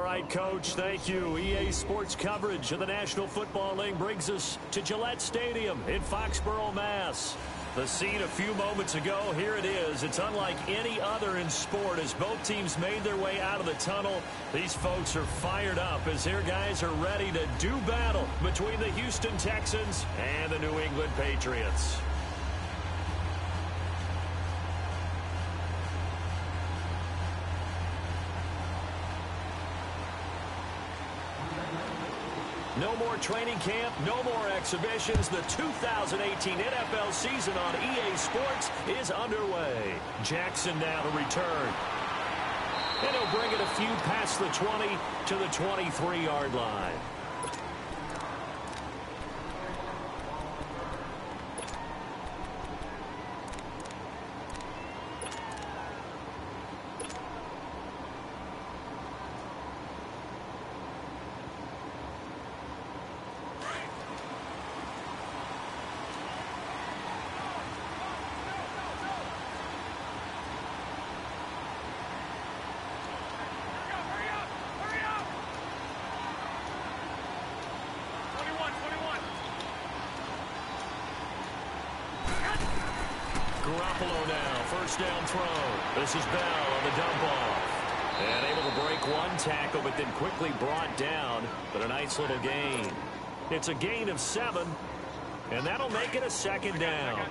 right, Coach, thank you. EA Sports coverage of the National Football League brings us to Gillette Stadium in Foxborough, Mass. The scene a few moments ago, here it is. It's unlike any other in sport as both teams made their way out of the tunnel. These folks are fired up as their guys are ready to do battle between the Houston Texans and the New England Patriots. No more training camp, no more exhibitions. The 2018 NFL season on EA Sports is underway. Jackson now to return. And he'll bring it a few past the 20 to the 23-yard line. Garoppolo now, first down throw. This is Bell on the dump off. And able to break one tackle, but then quickly brought down. But a nice little gain. It's a gain of 7, and that'll make it a second down.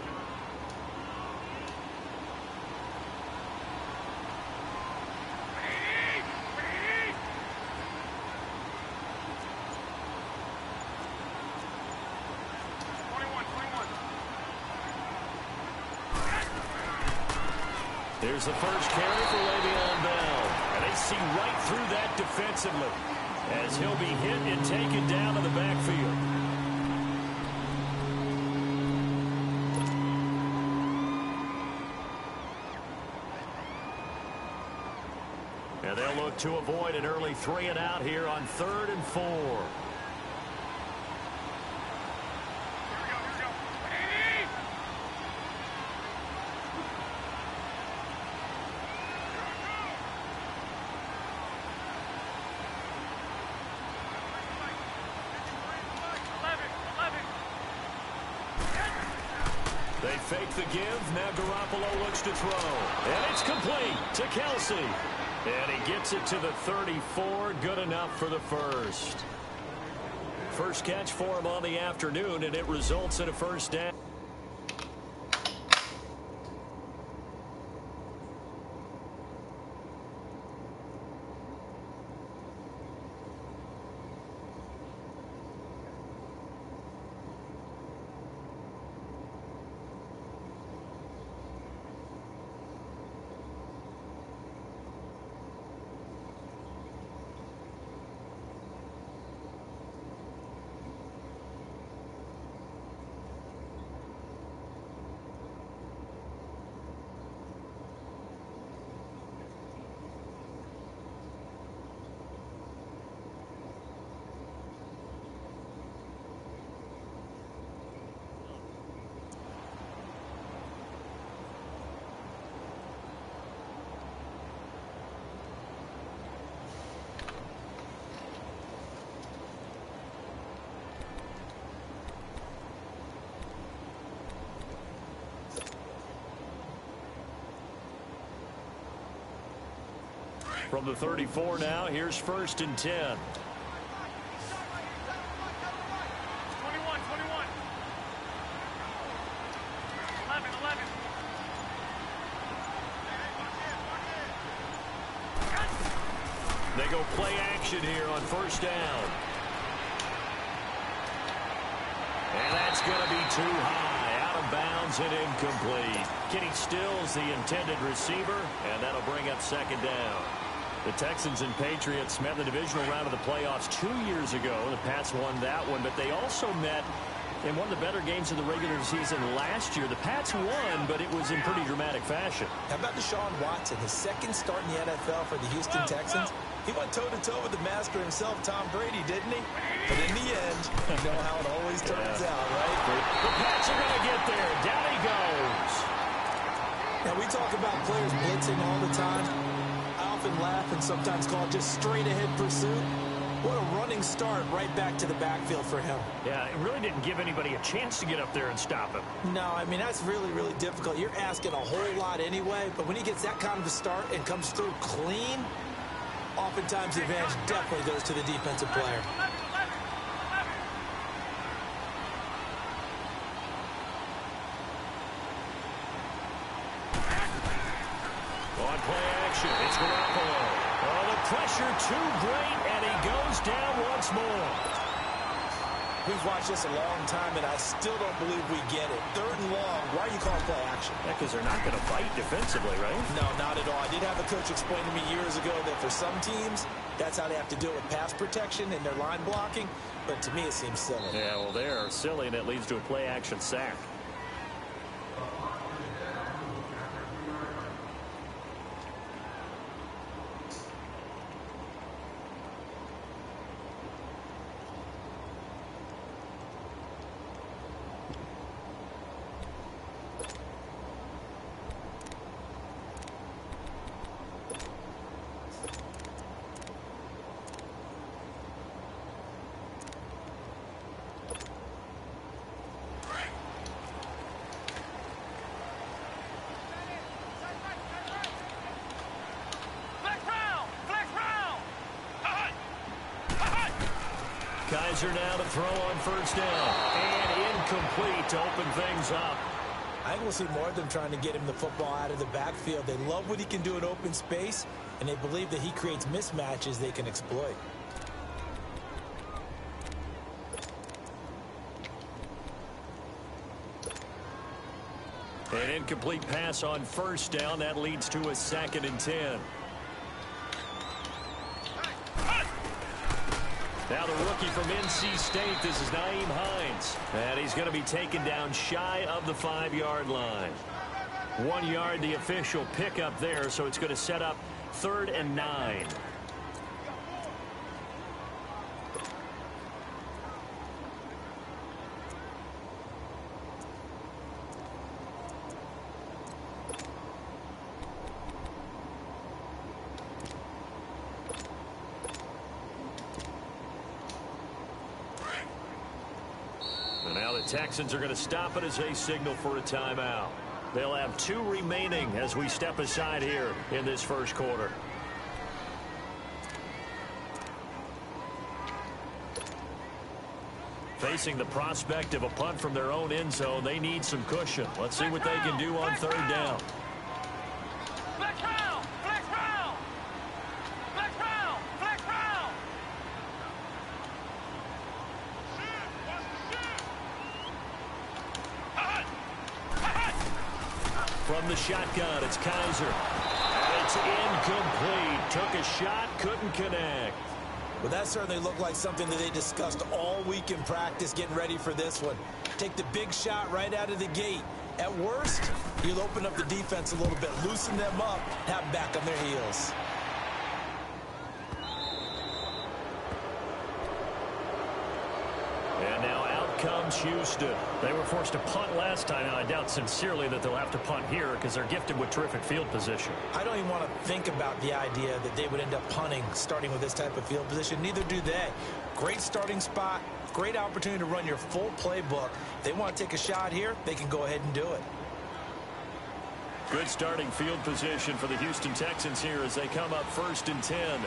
Here's the first carry for Le'Veon Bell. And they see right through that defensively as he'll be hit and taken down to the backfield. And they'll look to avoid an early 3-and-out here on 3rd and 4. They fake the give. Now Garoppolo looks to throw. And it's complete to Kelsey. And he gets it to the 34. Good enough for the first. First catch for him on the afternoon, and it results in a first down. From the 34 now, here's 1st and 10. 21. They go play action here on first down. And that's going to be too high. Out of bounds and incomplete. Kenny Stills the intended receiver, and that'll bring up 2nd down. The Texans and Patriots met in the divisional round of the playoffs 2 years ago. The Pats won that one, but they also met in one of the better games of the regular season last year. The Pats won, but it was in pretty dramatic fashion. How about Deshaun Watson, his 2nd start in the NFL for the Houston Texans? He went toe-to-toe with the master himself, Tom Brady, didn't he? But in the end, you know how it always turns out, right? The Pats are going to get there. Down he goes. Now, we talk about players blitzing all the time. I often laugh and sometimes call it just straight-ahead pursuit. What a running start right back to the backfield for him. Yeah, it really didn't give anybody a chance to get up there and stop him. No, I mean, that's really, really difficult. You're asking a whole lot anyway, but when he gets that kind of a start and comes through clean, oftentimes the advantage definitely goes to the defensive player. On play action, it's Garoppolo. Oh, the pressure too great, and he goes down once more. We've watched this a long time, and I still don't believe we get it. 3rd and long, why are you calling play action? Yeah, because they're not going to fight defensively, right? No, not at all. I did have a coach explain to me years ago that for some teams, that's how they have to deal with pass protection and their line blocking, but to me it seems silly. Yeah, well, they're silly, and it leads to a play action sack. Kaiser now to throw on 1st down. And incomplete to open things up. I think we'll see more of them trying to get him the football out of the backfield. They love what he can do in open space, and they believe that he creates mismatches they can exploit. An incomplete pass on 1st down. That leads to a 2nd and 10. Now the rookie from NC State, this is Nyheim Hines. And he's going to be taken down shy of the 5-yard line. 1 yard, the official pickup there, so it's going to set up 3rd and 9. Texans are going to stop it as they signal for a timeout. They'll have 2 remaining as we step aside here in this 1st quarter. Facing the prospect of a punt from their own end zone, they need some cushion. Let's see what they can do on 3rd down. From the shotgun, it's Kaiser. And it's incomplete. Took a shot, couldn't connect. Well, that certainly looked like something that they discussed all week in practice getting ready for this one. Take the big shot right out of the gate. At worst, you'll open up the defense a little bit, loosen them up, have them back on their heels. And now out comes Houston. They were forced to punt last time, and I doubt sincerely that they'll have to punt here because they're gifted with terrific field position. I don't even want to think about the idea that they would end up punting starting with this type of field position. Neither do they. Great starting spot, great opportunity to run your full playbook. If they want to take a shot here, they can go ahead and do it. Good starting field position for the Houston Texans here as they come up 1st and 10.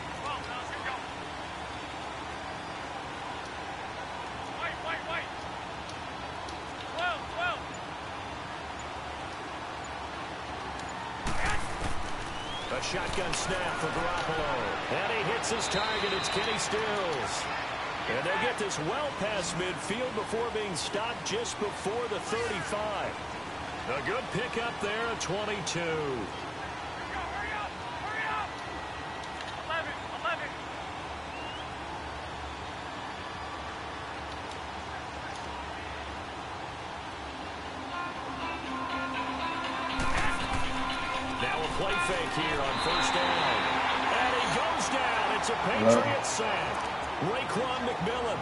A shotgun snap for Garoppolo. And he hits his target. It's Kenny Stills. And they'll get this well past midfield before being stopped just before the 35. A good pickup there at 22. Play fake here on 1st down. And he goes down. It's a Patriot sack. Raekwon McMillan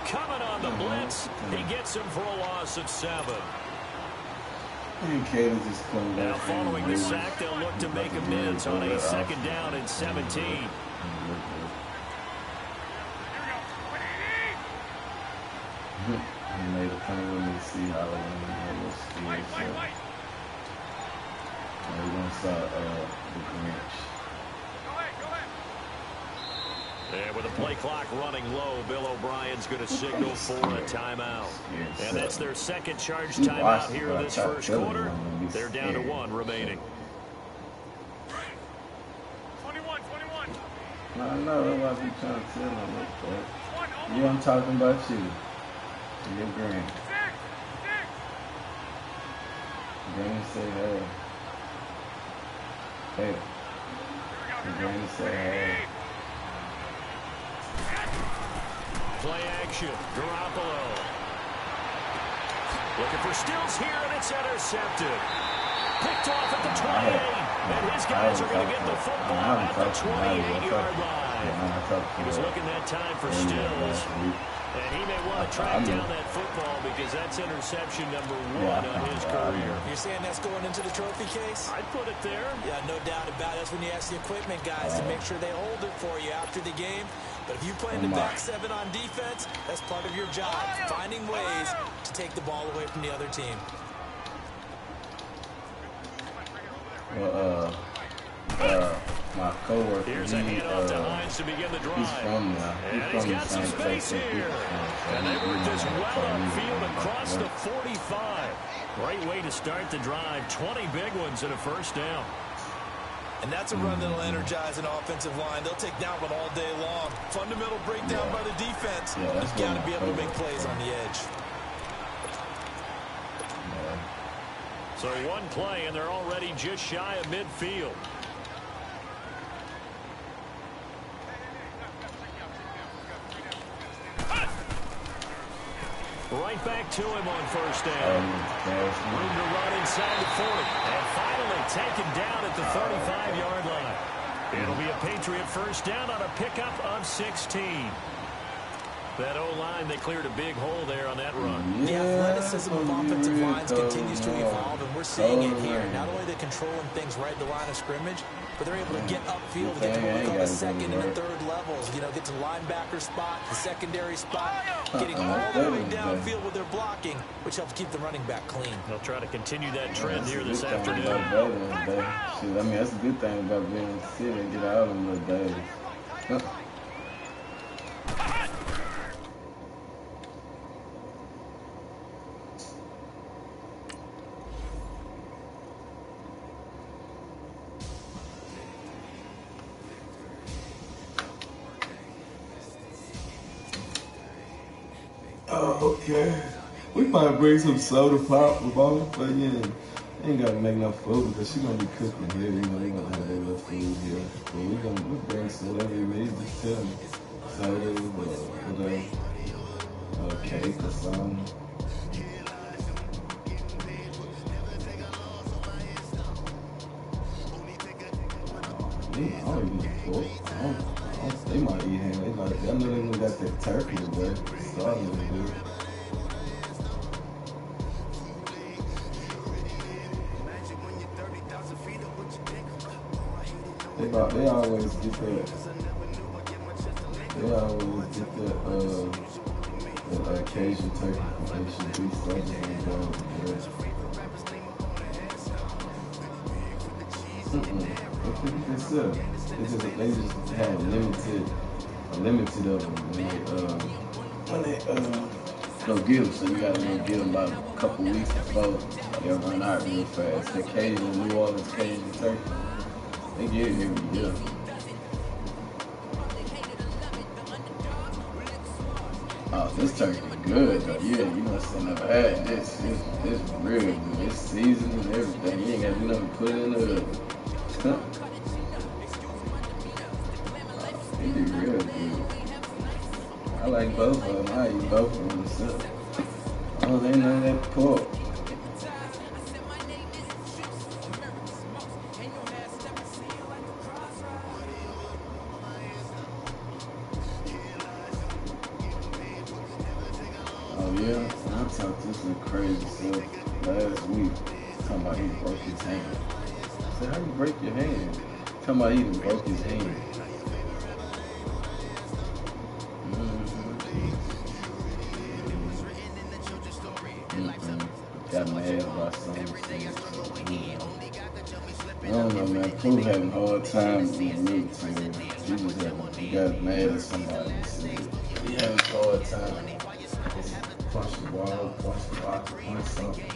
coming on the blitz. He gets him for a loss of 7. just come Now back. following the sack, they'll look to make amends on a second down and 17. He made a plan with me to see how we're going to start the Grinch. And with the play clock running low, Bill O'Brien's going to signal for a timeout. And that's their second charge timeout here in this first quarter. They're down to 1 remaining. 21. I know, that's why I be trying to tell him that. Yeah, I'm talking about you. You're Green. Green say hey. Hey. Green say hey. Play action. Garoppolo. Looking for Stills here, and it's intercepted. Picked off at the 28. And his guys are going to get the football at the 28-yard line. He was looking that time for Stills. And he may want to track down that football because that's interception number 1 on his career. You're saying that's going into the trophy case? I'd put it there. Yeah, no doubt about it. That's when you ask the equipment guys to make sure they hold it for you after the game. But if you play in the back 7 on defense, that's part of your job, finding ways to take the ball away from the other team. My coworker, here's a handoff to Hines to begin the drive. He's from there. He's got some space here. And they work this well upfield across the 45. Great way to start the drive. 20 big ones and a first down. And that's a run that'll energize an offensive line. They'll take that one all day long. Fundamental breakdown by the defense. You've got to be able to make plays on the edge. So 1 play, and they're already just shy of midfield. Right back to him on first down. Room to run inside the 40. And finally taken down at the 35-yard line. It'll be a Patriot first down on a pickup of 16. That O-line, they cleared a big hole there on that run. The athleticism of offensive lines continues to evolve, and we're seeing it here. Not only they're controlling things right at the line of scrimmage, but they're able to get upfield and get to work on the second and the third levels. You know, get to linebacker spot, the secondary spot, getting all the way downfield with their blocking, which helps keep the running back clean. They'll try to continue that trend here this afternoon. I mean, that's a good thing about being in the city and get out in the days. Oh, okay. We might bring some soda pop with all but yeah, ain't gotta make no food because she gonna be cooking here. You know, they gonna have their little food here. But we'll bring some whatever you need. Just tell me. Soda or whatever. Cake or something. I don't eat pork. They might eat ham. I know they got that turkey today. Starting to do. They always get that. They always get that Cajun turkey from Asian beef They just had a limited of them when they go get them. So you gotta go get them about a couple weeks before they'll run out real fast. The Cajun, New Orleans Cajun turkey, they get it every year. Oh, this turkey good though. Yeah, you know what I'm saying? I've had this. It's real good. It's seasoned and everything. You ain't gotta do nothing to put it in the oven. It be real good. I like both of them. I eat both of them myself. Oh, they know that pork. Oh yeah, I talked to some crazy stuff last week. Talking about he broke his hand. I said, how you break your hand? Talking about he broke his hand. Got mad about something. I don't know, man. Pooh having a hard time with me, too. He got mad at somebody. He having a hard time. Punch the wall, punch the box, punch something.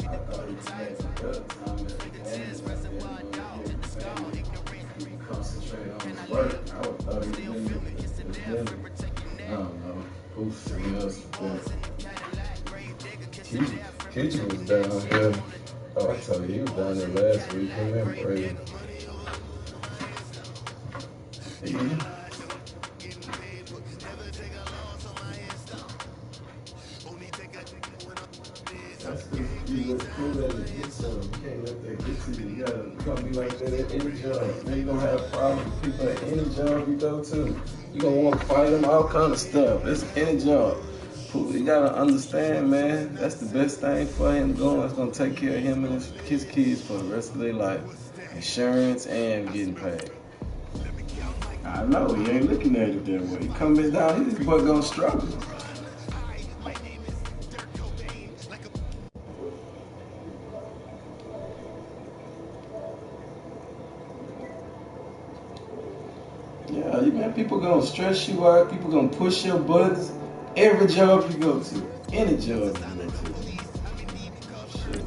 I thought he was having a better time at the game. Concentrate on his work. I thought he was I don't know. Who's seen us before? Kitchen was down here. Oh, I told you, he was down there last week. Him and Brady. Yeah. That's the you look cool at it. Get some. You can't let that get to you. You gotta be like that at any job. Man, you gonna have problems with people at any job you go to. You gonna want to fight them, all kind of stuff. It's any job. You gotta understand, man. That's the best thing for him going. It's gonna take care of him and his kids for the rest of their life. Insurance and getting paid. I know he ain't looking at it that way. He coming down, this boy gonna struggle. Yeah, man, people gonna stress you out. People gonna push your buttons. Every job you go to, any job you go to. Shit.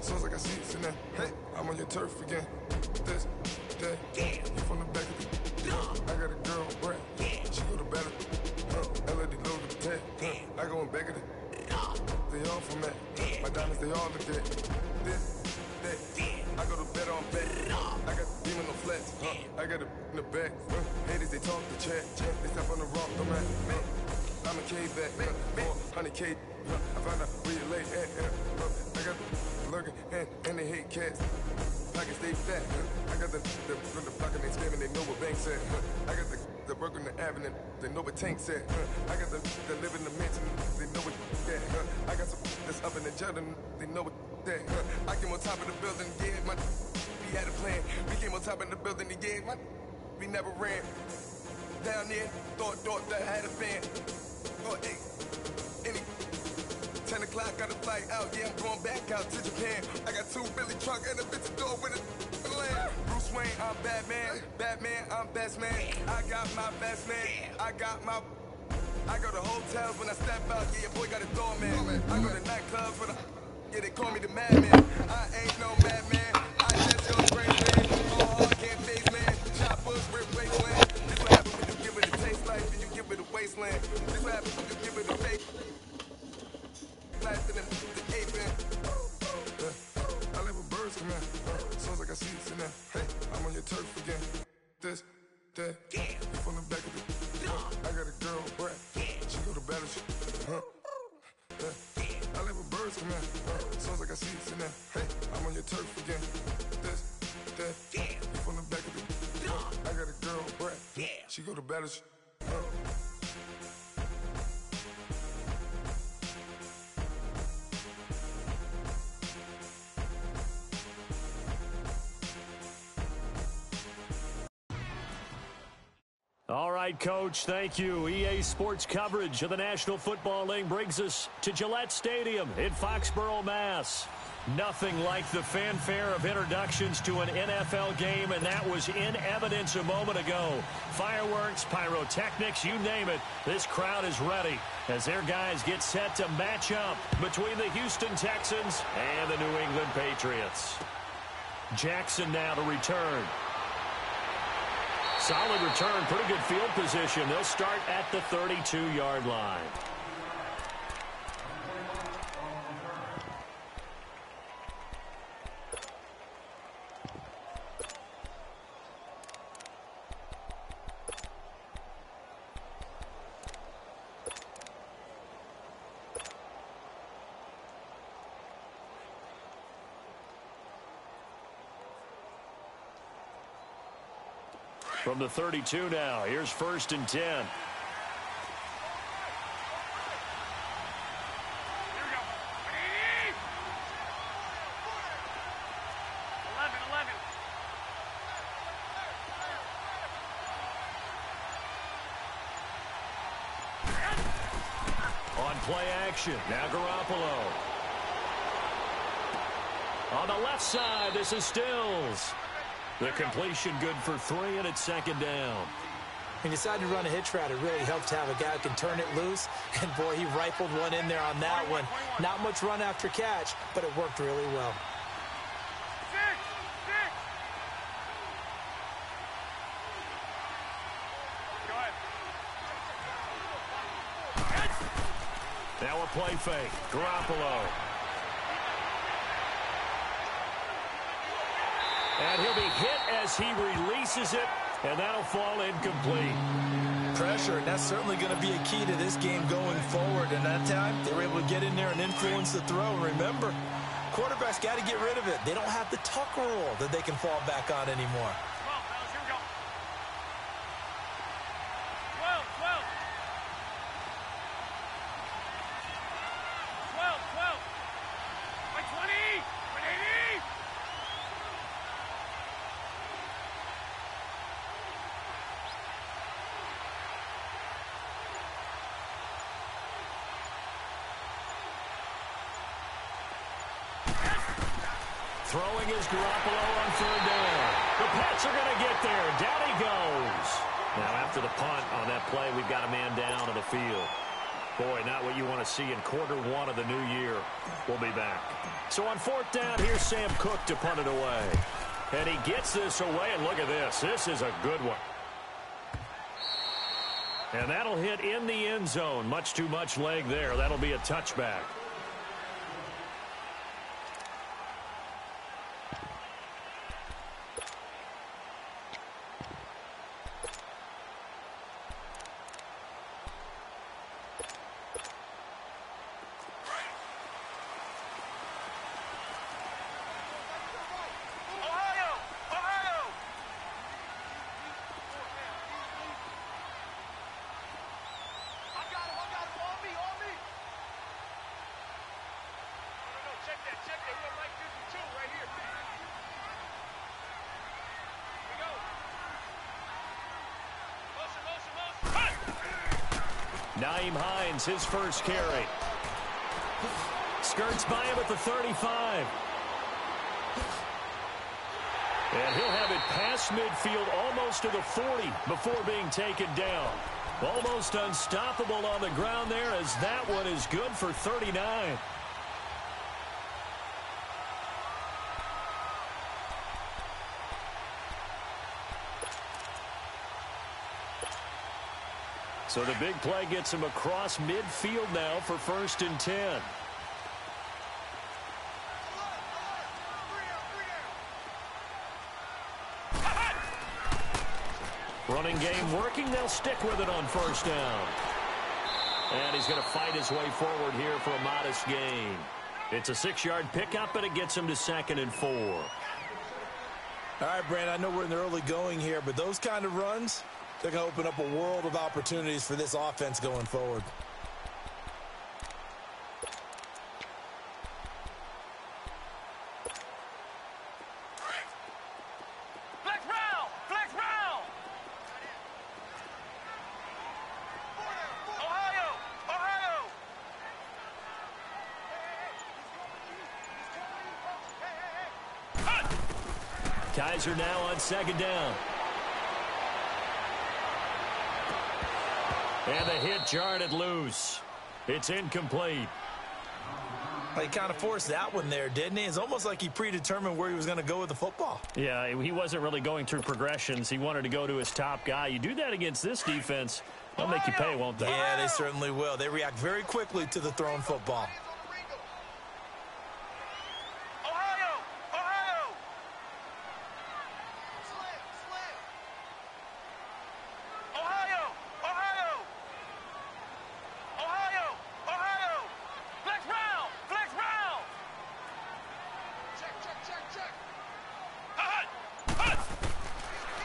Sounds like I see it in there. Hey, I'm on your turf again. This, that, you from the back of the. I got a girl, right? She go to battle. LED load the tag. I go in back of it. They all from that. My diamonds, they all look at this, that. I go to bed on bed. I got the demon on flats. I got it in the back. Haters, they talk the chat. They step on the rock, I'm at. I'm a K back. 400K. I found out where you lay at. I got the lurking and they hate cats. Pockets stay fat. I got the block and they screaming, they know what banks at. I got the work on the avenue, they know what tanks at. I got the live in the mansion, they know what that. I got some that's up in the Jordan, they know what that. I came on top of the building, yeah, we had a plan. We came on top of the building, yeah, we never ran. Down there, thought that I had a fan. Oh, hey, 10 o'clock, got a flight out, yeah, I'm going back out to Japan. I got 2 Billy truck and a bitch door with a land. Bruce Wayne, I'm Batman, I'm best man. I got my best man, I go to hotels when I step out, yeah, your boy got a doorman. I go to nightclubs for yeah, they call me the madman. I ain't no madman, I just your great man. All hard, can't face man, choppers, rip wasteland. This what happens when you give it a taste like, then you give it a wasteland. This what happens when you give it a fake. I live with birds come in. Sounds like I see it in there. Hey, I'm on your turf again. This, that, you from the back of the. I got a girl, Brad. She go to battle. I live with birds come in. Sounds like I see it in there. Hey, I'm on your turf again. This, that, you from the back of the. I got a girl, Brad. She go to battle. All right. right, Coach. Thank you. EA Sports coverage of the National Football League brings us to Gillette Stadium in Foxborough, Mass. Nothing like the fanfare of introductions to an NFL game, and that was in evidence a moment ago. Fireworks, pyrotechnics, you name it. This crowd is ready as their guys get set to match up between the Houston Texans and the New England Patriots. Jackson now to return. Solid return, pretty good field position. They'll start at the 32-yard line. From the 32 now, here's 1st and 10. Here we go. 11. On play action, now Garoppolo. On the left side, this is Stills. The completion good for 3, and it's 2nd down. He decided to run a hitch route. It really helped to have a guy who can turn it loose. And, boy, he rifled one in there on that one. Not much run after catch, but it worked really well. 6. Go ahead. Now a play fake. Garoppolo. And he'll be hit as he releases it, and that'll fall incomplete. Pressure, and that's certainly going to be a key to this game going forward. And that time, they were able to get in there and influence the throw. Remember, quarterbacks got to get rid of it. They don't have the Tucker rule that they can fall back on anymore. 12, fellas, here we go. 12. 20. 180. Throwing is Garoppolo on 3rd down. The Pats are going to get there. Down he goes. Now after the punt on that play, we've got a man down on the field. Boy, not what you want to see in Q1 of the new year. We'll be back. So on 4th down, here's Sam Cook to punt it away. And he gets this away, and look at this. This is a good one. And that'll hit in the end zone. Much too much leg there. That'll be a touchback. Naeem Hines, his first carry. Skirts by him at the 35. And he'll have it past midfield almost to the 40 before being taken down. Almost unstoppable on the ground there as that one is good for 39. So the big play gets him across midfield now for 1st and 10. Running game working. They'll stick with it on 1st down. And he's going to fight his way forward here for a modest gain. It's a 6-yard pickup, and it gets him to 2nd and 4. All right, Brandon, I know we're in the early going here, but those kind of runs, they're going to open up a world of opportunities for this offense going forward. Flex round! Kaiser now on second down. And the hit jarred it loose. It's incomplete. He kind of forced that one there, didn't he? It's almost like he predetermined where he was going to go with the football. Yeah, he wasn't really going through progressions. He wanted to go to his top guy. You do that against this defense, they'll make you pay, won't they? Yeah, they certainly will. They react very quickly to the thrown football.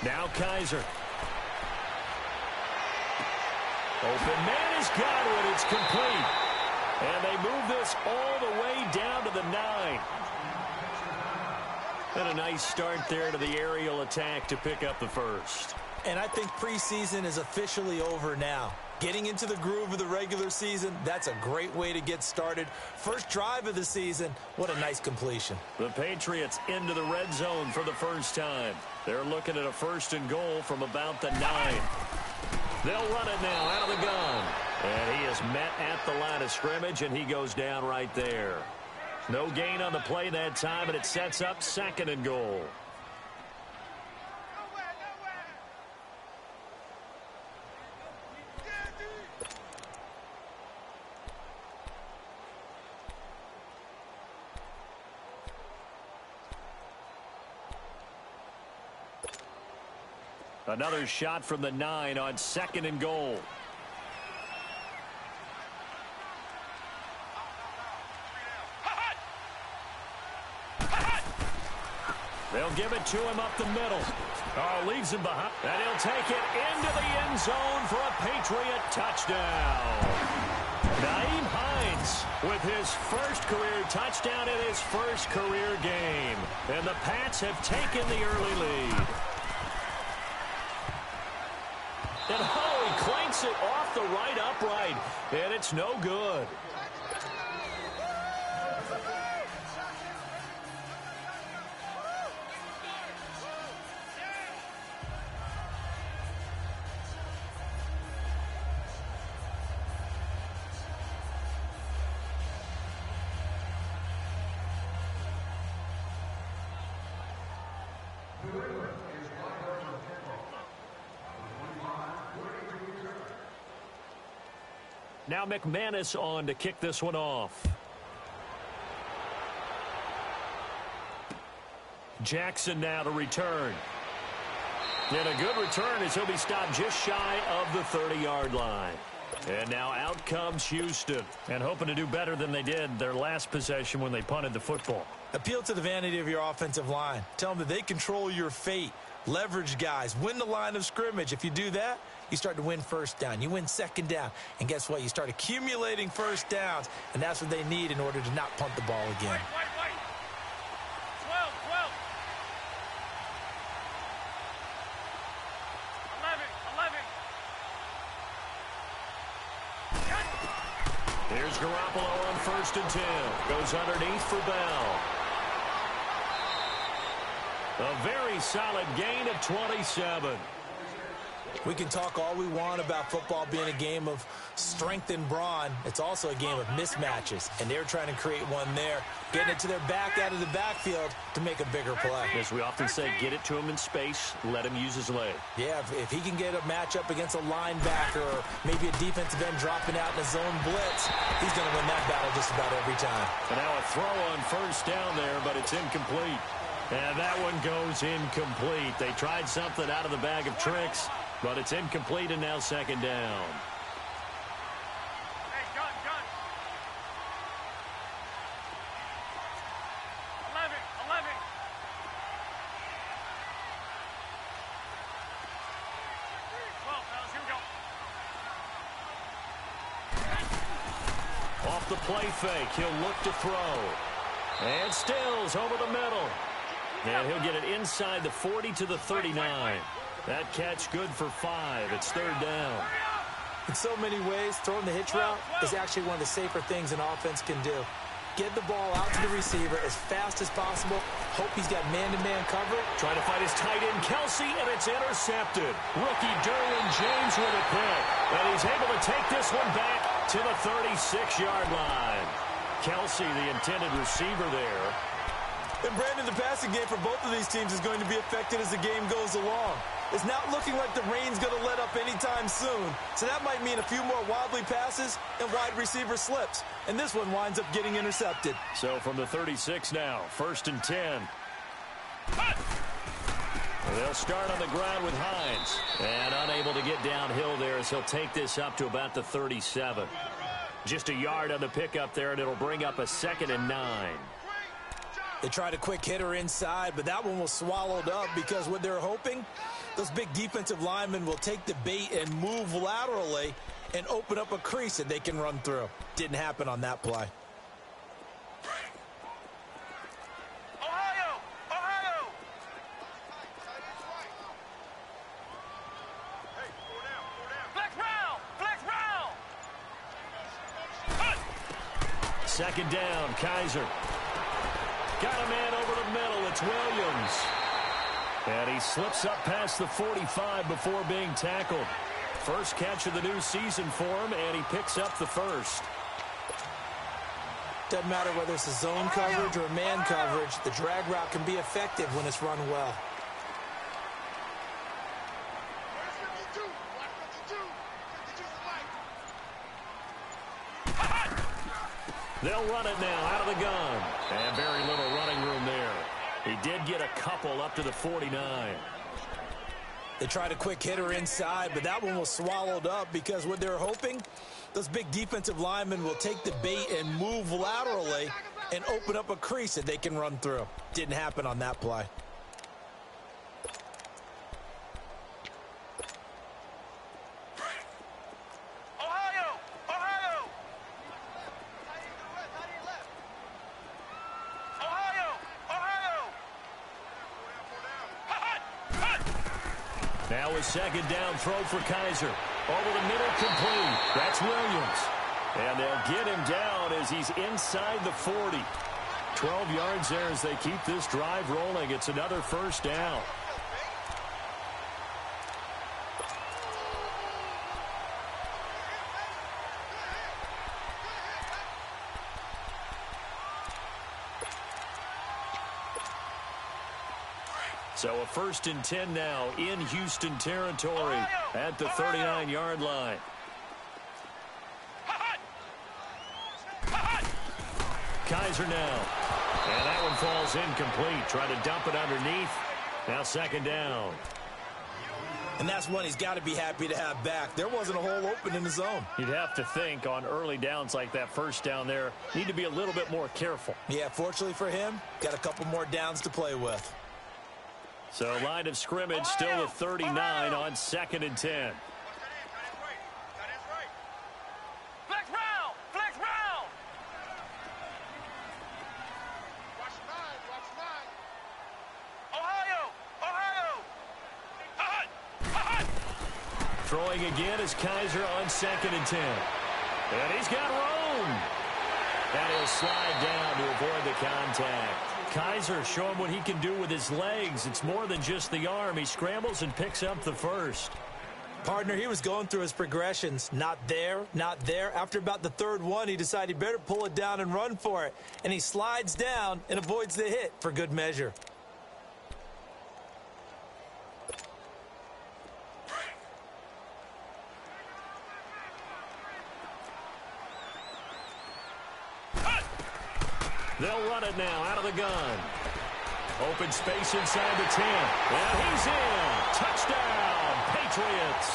Now Kaiser. Open man is got it. It's complete. And they move this all the way down to the 9. And a nice start there to the aerial attack to pick up the first. And I think preseason is officially over now. Getting into the groove of the regular season, that's a great way to get started. First drive of the season, what a nice completion. The Patriots into the red zone for the first time. They're looking at a 1st and goal from about the 9. They'll run it now out of the gun. And he is met at the line of scrimmage, and he goes down right there. No gain on the play that time, and it sets up 2nd and goal. Another shot from the 9 on 2nd and goal. They'll give it to him up the middle. Oh, leaves him behind. And he'll take it into the end zone for a Patriot touchdown. Nyheim Hines with his first career touchdown in his first career game. And the Pats have taken the early lead. And he clanks it off the right upright, and it's no good. Now McManus on to kick this one off. Jackson now to return. And a good return as he'll be stopped just shy of the 30-yard line. And now out comes Houston. And hoping to do better than they did their last possession when they punted the football. Appeal to the vanity of your offensive line. Tell them that they control your fate. Leverage guys. Win the line of scrimmage. If you do that, you start to win 1st down. You win 2nd down. And guess what? You start accumulating 1st downs. And that's what they need in order to not punt the ball again. Wait. 12. 11. Here's Garoppolo on 1st and 10. Goes underneath for Bell. A very solid gain of 27. We can talk all we want about football being a game of strength and brawn. It's also a game of mismatches, and they're trying to create one there, getting it to their back out of the backfield to make a bigger play. As we often say, get it to him in space, let him use his leg. Yeah, if he can get a matchup against a linebacker or maybe a defensive end dropping out in a zone blitz, he's going to win that battle just about every time. And now a throw on 1st down there, but it's incomplete. And that one goes incomplete. They tried something out of the bag of tricks, but it's incomplete and now 2nd down. Hey, gun. 11. Well, fellas, here we go. Off the play fake, he'll look to throw. And Stills over the middle. And he'll get it inside the 40 to the 39. That catch good for 5. It's 3rd down. In so many ways, throwing the hitch route is actually one of the safer things an offense can do. Get the ball out to the receiver as fast as possible. Hope he's got man-to-man cover. Trying to find his tight end, Kelsey, and it's intercepted. Rookie Derwin James with a pick. And he's able to take this one back to the 36-yard line. Kelsey, the intended receiver there. And Brandon, the passing game for both of these teams is going to be affected as the game goes along. It's not looking like the rain's going to let up anytime soon. So that might mean a few more wobbly passes and wide receiver slips. And this one winds up getting intercepted. So from the 36 now, 1st and 10. They'll start on the ground with Hines. And unable to get downhill there as he'll take this up to about the 37. Just a yard on the pickup there, and it'll bring up a 2nd and 9. They tried a quick hitter inside, but that one was swallowed up because what they're hoping, those big defensive linemen will take the bait and move laterally and open up a crease that they can run through. Didn't happen on that play. Ohio! Ohio! Hey, 4 down, 4 down. Flex round! Flex round! 2nd down, Kaiser. Got a man over the middle. It's Williams. And he slips up past the 45 before being tackled. First catch of the new season for him, and he picks up the first. Doesn't matter whether it's a zone coverage or man coverage, the drag route can be effective when it's run well. They'll run it now out of the gun. And very little running room there. He did get a couple up to the 49. They tried a quick hitter inside, but that one was swallowed up because what they're hoping, those big defensive linemen will take the bait and move laterally and open up a crease that they can run through. Didn't happen on that play. Ohio! Ohio! Ohio! Ohio! Now a 2nd down throw for Kaiser. Over the middle, complete. That's Williams. And they'll get him down as he's inside the 40. 12 yards there as they keep this drive rolling. It's another 1st down. So a 1st and 10 now in Houston territory at the 39-yard line. Kaiser now. And that one falls incomplete. Try to dump it underneath. Now 2nd down. And that's one he's got to be happy to have back. There wasn't a hole open in the zone. You'd have to think on early downs like that 1st down there, need to be a little bit more careful. Yeah, fortunately for him, got a couple more downs to play with. So line of scrimmage still the 39 on 2nd and 10. Flex round! Flex round! Ohio! Ohio! Throwing again is Kaiser on 2nd and 10. And he's got room. And he'll slide down to avoid the contact. Kaiser showing what he can do with his legs. It's more than just the arm. He scrambles and picks up the first. Partner, he was going through his progressions. Not there, not there. After about the 3rd one, he decided he better pull it down and run for it. And he slides down and avoids the hit for good measure. They'll run it now out of the gun. Open space inside the 10. And he's in. Touchdown, Patriots.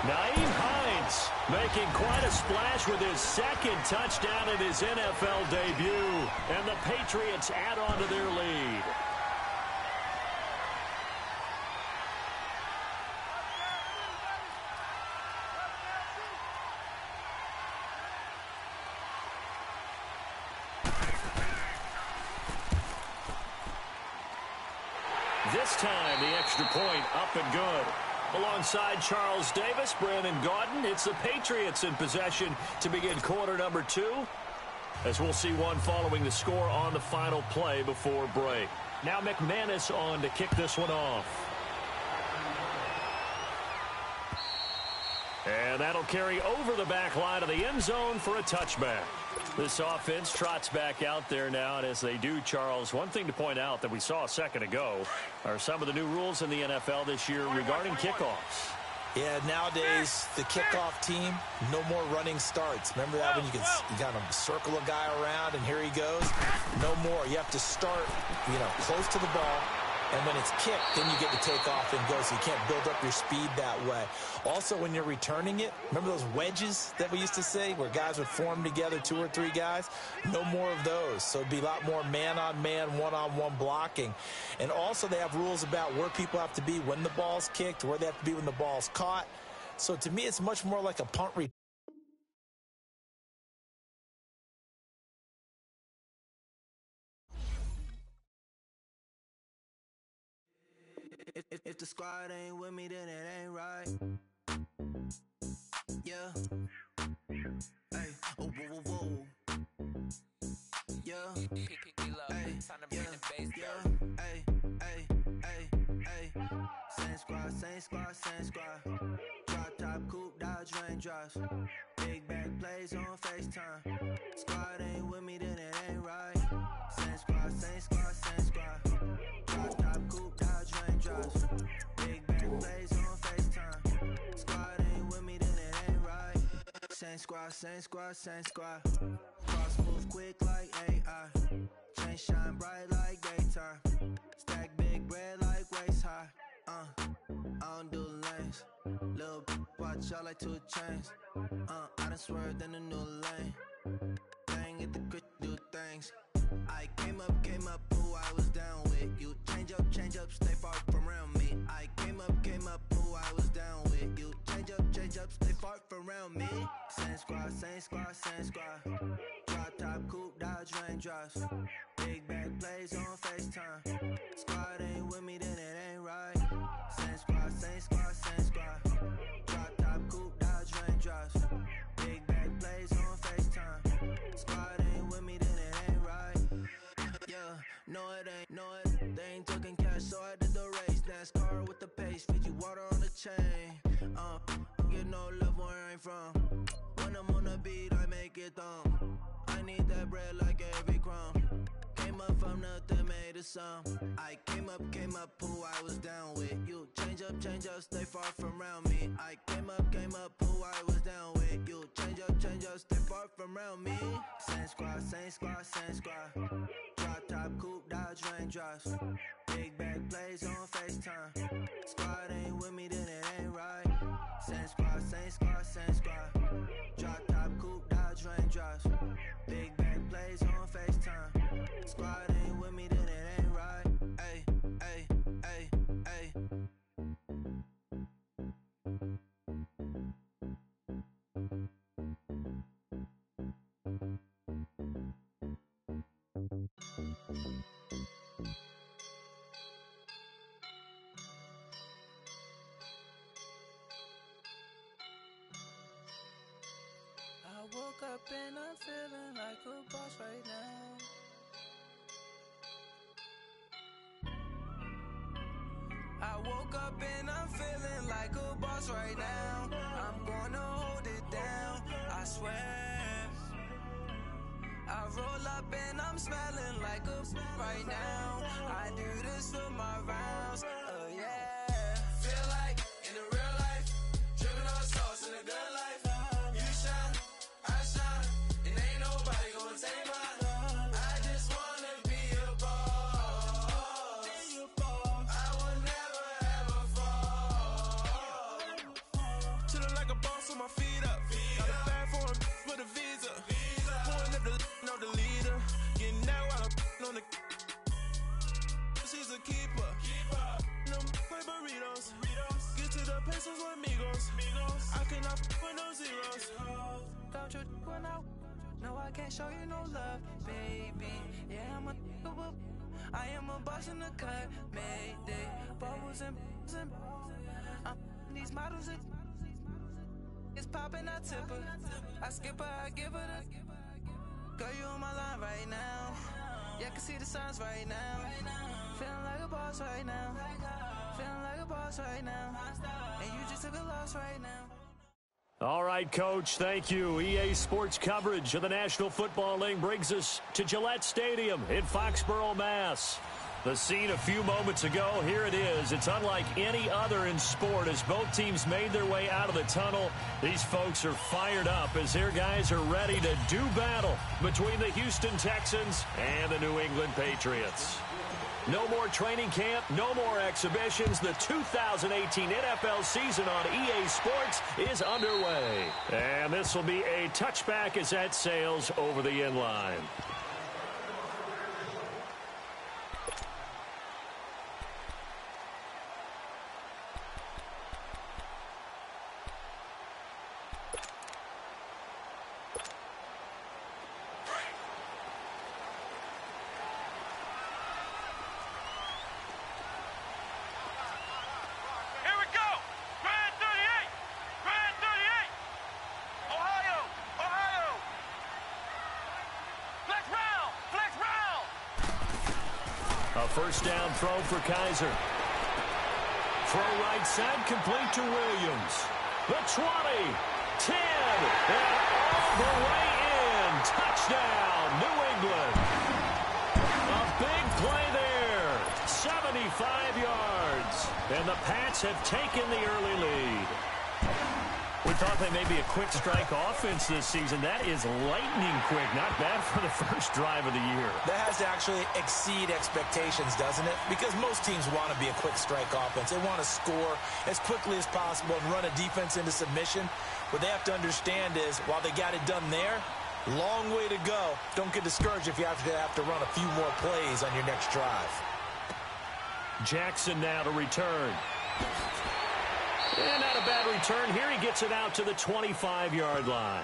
Nyheim Hines making quite a splash with his 2nd touchdown in his NFL debut. And the Patriots add on to their lead. This time, the extra point up and good. Alongside Charles Davis, Brandon Gaudin, it's the Patriots in possession to begin quarter number 2. As we'll see one following the score on the final play before break. Now McManus on to kick this one off. And that'll carry over the back line of the end zone for a touchback. This offense trots back out there now, and as they do, Charles, one thing to point out that we saw a second ago are some of the new rules in the NFL this year regarding kickoffs. Yeah, nowadays, the kickoff team, no more running starts. Remember that when you kind of circle a guy around and here he goes? No more. You have to start, close to the ball. And when it's kicked, then you get to take off and go, so you can't build up your speed that way. Also, when you're returning it, remember those wedges that we used to say where guys would form together, 2 or 3 guys? No more of those. So it'd be a lot more man-on-man, one-on-one blocking. And also, they have rules about where people have to be when the ball's kicked, where they have to be when the ball's caught. So to me, it's much more like a punt return. If the squad ain't with me, then it ain't right. Yeah. Hey. Oh, whoa, whoa, whoa. Yeah. Hey. Yeah. Hey. Hey. Hey. Hey. Same squad, same squad, same squad. Drop top, coupe, dodge, raindrops. Big back plays on FaceTime. Squad ain't with me, then it ain't right. Same squad, same squad, same squad. Drop top, coupe, dodge, raindrops. Big back plays on FaceTime. Squad ain't with me, then it ain't right. Same squad, same squad, same squad. Cross move quick like AI. Chain shine bright like daytime. Stack big bread like waist high. I don't do lanes. Little watch out like 2 chains. I done swerved in a new lane. Bang at the crit, do things. I came up, who I was down with. You change up, stay far from around me. I came up, who I was down with. You change up, stay far from around me. Same squad, same squad, same squad. Drop top, coupe, dodge, raindrops. Big back plays on FaceTime. Squad ain't with me, then it ain't right. Same squad, same squad, same squad. Drop top, coupe, dodge, raindrops. Big back plays on FaceTime. Squad ain't with me, then it ain't right. Yeah, no it ain't, they ain't talking cash, so I did the race. NASCAR with the pace, Fiji water on the chain. Get no love where I ain't from. When I'm on the beat, I make it thumb. I need that bread like every crumb. Came up from nothing, made a sum. I came up, who I was down with. You change up, stay far from around me. I came up, who I was down with. You change up, stay far from around me. Same squad, same squad, same squad. Drop top, coupe, dodge, raindrops. Big back plays on FaceTime. Squad ain't with me, then it ain't right. Same squad, same squad, same squad. Drop top, coupe, dodge, raindrops. Big back plays on FaceTime. Squad ain't with me, then it ain't right. Ay, ay, ay, ay. I woke up and I'm feeling like a boss right now. I woke up and I'm feeling like a boss right now. I'm gonna hold it down, I swear. I roll up and I'm smelling like a right now. I do this for my rounds, yeah. Feel like in the real life, dripping on sauce in the good life. You shine, I shine, and ain't nobody gonna take mine. I just wanna be a boss. I will never ever fall. Chillin' like a boss with my feet up. Got a bag for him with a visa. Pulling up the on the leader. Getting that while I'm on the. She's a keeper. No play burritos. Get to the pesos with amigos. I cannot with no zeros. Don't you run out? No, I can't show you no love, baby. Yeah, I am a boss in the cut, mayday. Bubbles and I'm these models. It's popping, I tip her. I skip her, I give her the. Girl, you Yeah, I can see the signs right now. Feeling like a boss right now. Feeling like a boss right now. And you just took a loss right now. All right, Coach, thank you. EA Sports coverage of the National Football League brings us to Gillette Stadium in Foxborough, Mass. The scene a few moments ago, here it is. It's unlike any other in sport as both teams made their way out of the tunnel. These folks are fired up as their guys are ready to do battle between the Houston Texans and the New England Patriots. No more training camp, no more exhibitions. The 2018 NFL season on EA Sports is underway. And this will be a touchback as that sails over the inline. First down throw for Kaiser. Throw right side, complete to Williams. The 20, 10, and all the way in. Touchdown, New England. A big play there. 75 yards. And the Pats have taken the early lead. We thought they may be a quick strike offense this season. That is lightning quick. Not bad for the first drive of the year. That has to actually exceed expectations, doesn't it? Because most teams want to be a quick strike offense. They want to score as quickly as possible and run a defense into submission. What they have to understand is, while they got it done there, long way to go. Don't get discouraged if you have to run a few more plays on your next drive. Jackson now to return. And not a bad return. Here he gets it out to the 25-yard line.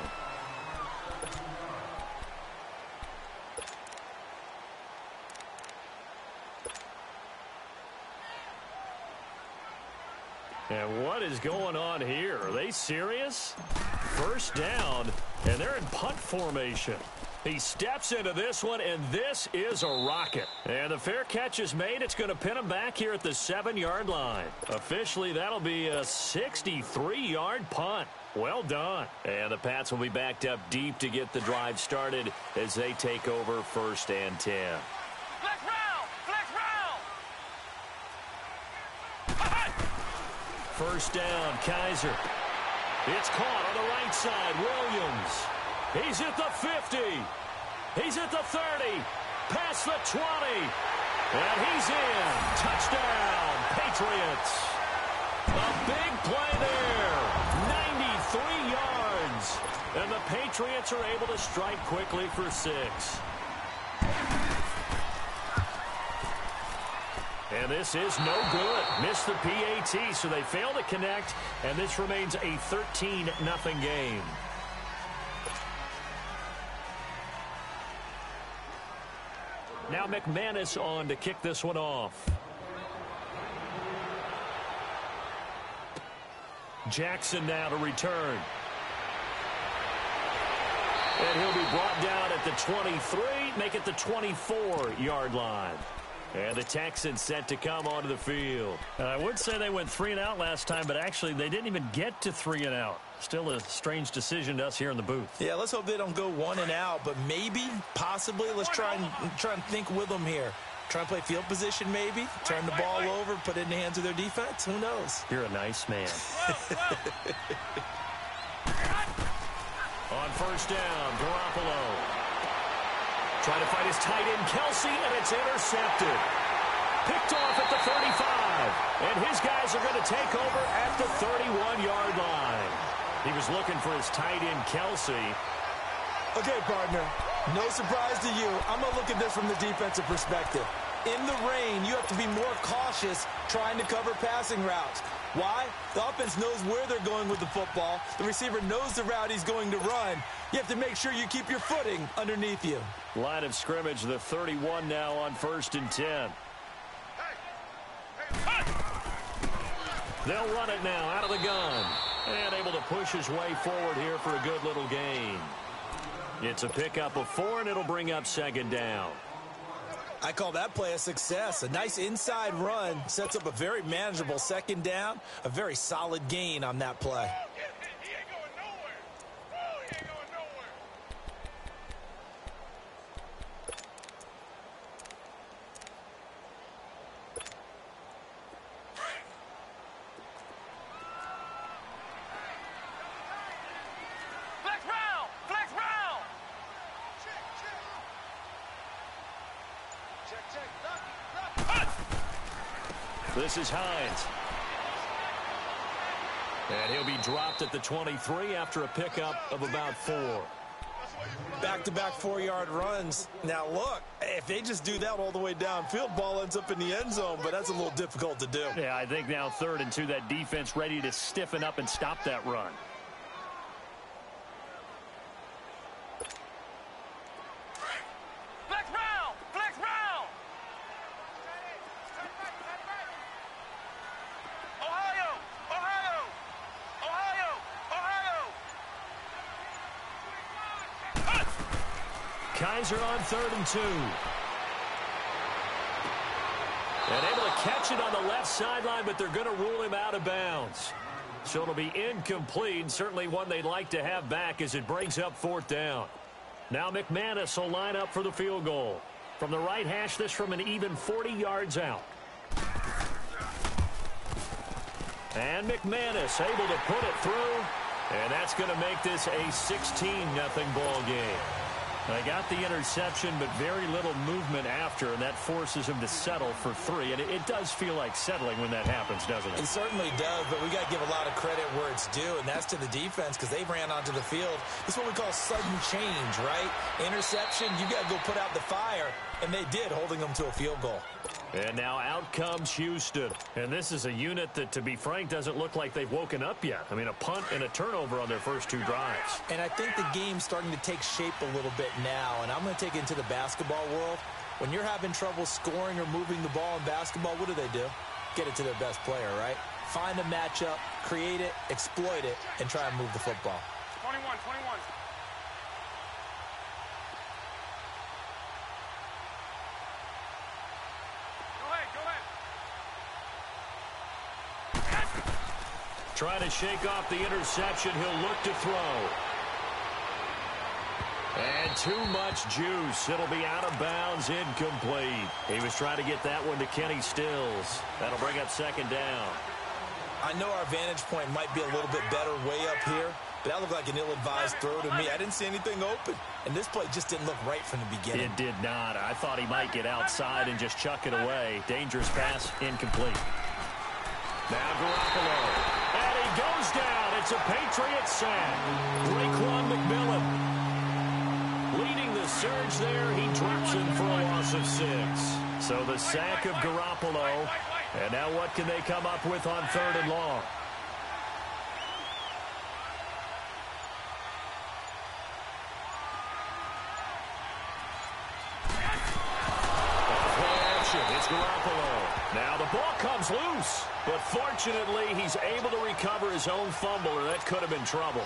And what is going on here? Are they serious? First down, and they're in punt formation. He steps into this one, and this is a rocket. And the fair catch is made. It's going to pin him back here at the 7-yard line. Officially, that'll be a 63-yard punt. Well done. And the Pats will be backed up deep to get the drive started as they take over 1st and 10. Flex round! Flex round! First down, Kaiser. It's caught on the right side. Williams. He's at the 50. He's at the 30. Past the 20. And he's in. Touchdown, Patriots. A big play there. 93 yards. And the Patriots are able to strike quickly for 6. And this is no good. Missed the PAT, so they fail to connect. And this remains a 13-0 game. Now McManus on to kick this one off. Jackson now to return. And he'll be brought down at the 23, make it the 24-yard line. And the Texans set to come onto the field. I would say they went 3 and out last time, but actually they didn't even get to 3 and out. Still a strange decision to us here in the booth. Yeah, let's hope they don't go 1 and out, but maybe, possibly, let's try and think with them here. Try and play field position maybe, turn the ball over, put it in the hands of their defense. Who knows? You're a nice man. On first down, Garoppolo. Trying to fight his tight end, Kelsey, and it's intercepted. Picked off at the 35. And his guys are going to take over at the 31-yard line. He was looking for his tight end, Kelsey. Okay, partner, no surprise to you. I'm going to look at this from the defensive perspective. In the rain, you have to be more cautious trying to cover passing routes. Why? The offense knows where they're going with the football. The receiver knows the route he's going to run. You have to make sure you keep your footing underneath you. Line of scrimmage, the 31 now on 1st and 10. They'll run it now out of the gun. And able to push his way forward here for a good little gain. It's a pickup of 4, and it'll bring up 2nd down. I call that play a success. A nice inside run sets up a very manageable second down, a very solid gain on that play. He ain't going nowhere. Oh, he ain't going nowhere. Flex round! Flex round! Check. This is Hines. And he'll be dropped at the 23 after a pickup of about 4. Back-to-back 4-yard runs. Now, look, if they just do that all the way downfield, ball ends up in the end zone, but that's a little difficult to do. Yeah, I think now 3rd and 2, that defense ready to stiffen up and stop that run. Flex round! Flex round! Ohio! Ohio! Ohio! Ohio! Kaiser on 3rd and 2. And able to catch it on the left sideline, but they're going to rule him out of bounds. So it'll be incomplete, certainly one they'd like to have back as it brings up 4th down. Now McManus will line up for the field goal. From the right hash, this from an even 40 yards out. And McManus able to put it through, and that's going to make this a 16-0 ball game. They got the interception, but very little movement after, and that forces him to settle for 3. And it does feel like settling when that happens, doesn't it? It certainly does, but we got to give a lot of credit where it's due, and that's to the defense because they ran onto the field. This is what we call sudden change, right? Interception, you got to go put out the fire, and they did, holding them to a field goal. And now out comes Houston. And this is a unit that, to be frank, doesn't look like they've woken up yet. I mean, a punt and a turnover on their first 2 drives. And I think the game's starting to take shape a little bit now, and I'm going to take it into the basketball world. When you're having trouble scoring or moving the ball in basketball, what do? Get it to their best player, right? Find a matchup, create it, exploit it, and try and move the football. 21. Trying to shake off the interception. He'll look to throw. And too much juice. It'll be out of bounds, incomplete. He was trying to get that one to Kenny Stills. That'll bring up 2nd down. I know our vantage point might be a little bit better way up here, but that looked like an ill-advised throw to me. I didn't see anything open, and this play just didn't look right from the beginning. It did not. I thought he might get outside and just chuck it away. Dangerous pass, incomplete. Now Garoppolo. And he goes down. It's a Patriots sack. Raekwon McMillan leading the surge there. He drops him for a loss of 6. So the sack of Garoppolo. And now what can they come up with on 3rd and long? It's Garoppolo. Now the ball comes loose, but fortunately he's able to recover his own fumble, or that could have been trouble.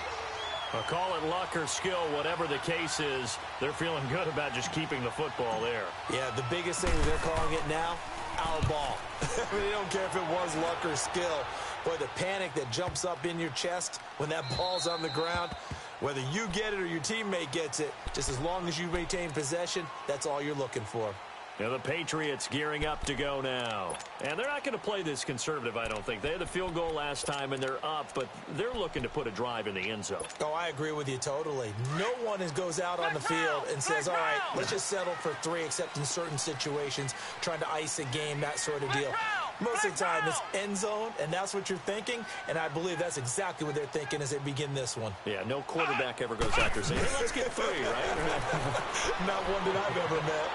Call it luck or skill, whatever the case is, they're feeling good about just keeping the football there. Yeah, the biggest thing that they're calling it now, our ball. I mean, they don't care if it was luck or skill. Boy, the panic that jumps up in your chest when that ball's on the ground, whether you get it or your teammate gets it, just as long as you maintain possession, that's all you're looking for. Now the Patriots gearing up to go now. And they're not going to play this conservative, I don't think. They had the field goal last time, and they're up, but they're looking to put a drive in the end zone. Oh, I agree with you totally. No one goes out on the field and says, all right, let's just settle for 3, except in certain situations, trying to ice a game, that sort of deal. Most of the time, it's end zone, and that's what you're thinking, and I believe that's exactly what they're thinking as they begin this one. Yeah, no quarterback ever goes out there saying, hey, let's get 3, right? Not one that I've ever met.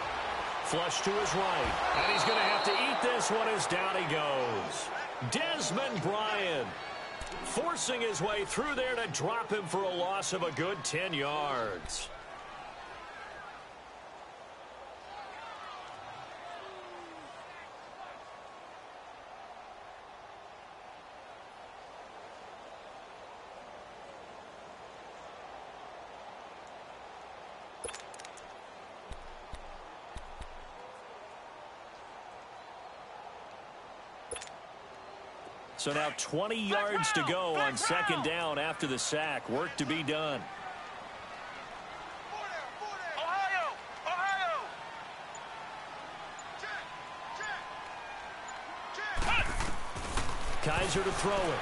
Flush to his right. And he's going to have to eat this one as down he goes. Desmond Bryant forcing his way through there to drop him for a loss of a good 10 yards. So now 20 yards to go on second down after the sack. Work to be done. Ohio! Kaiser to throw it.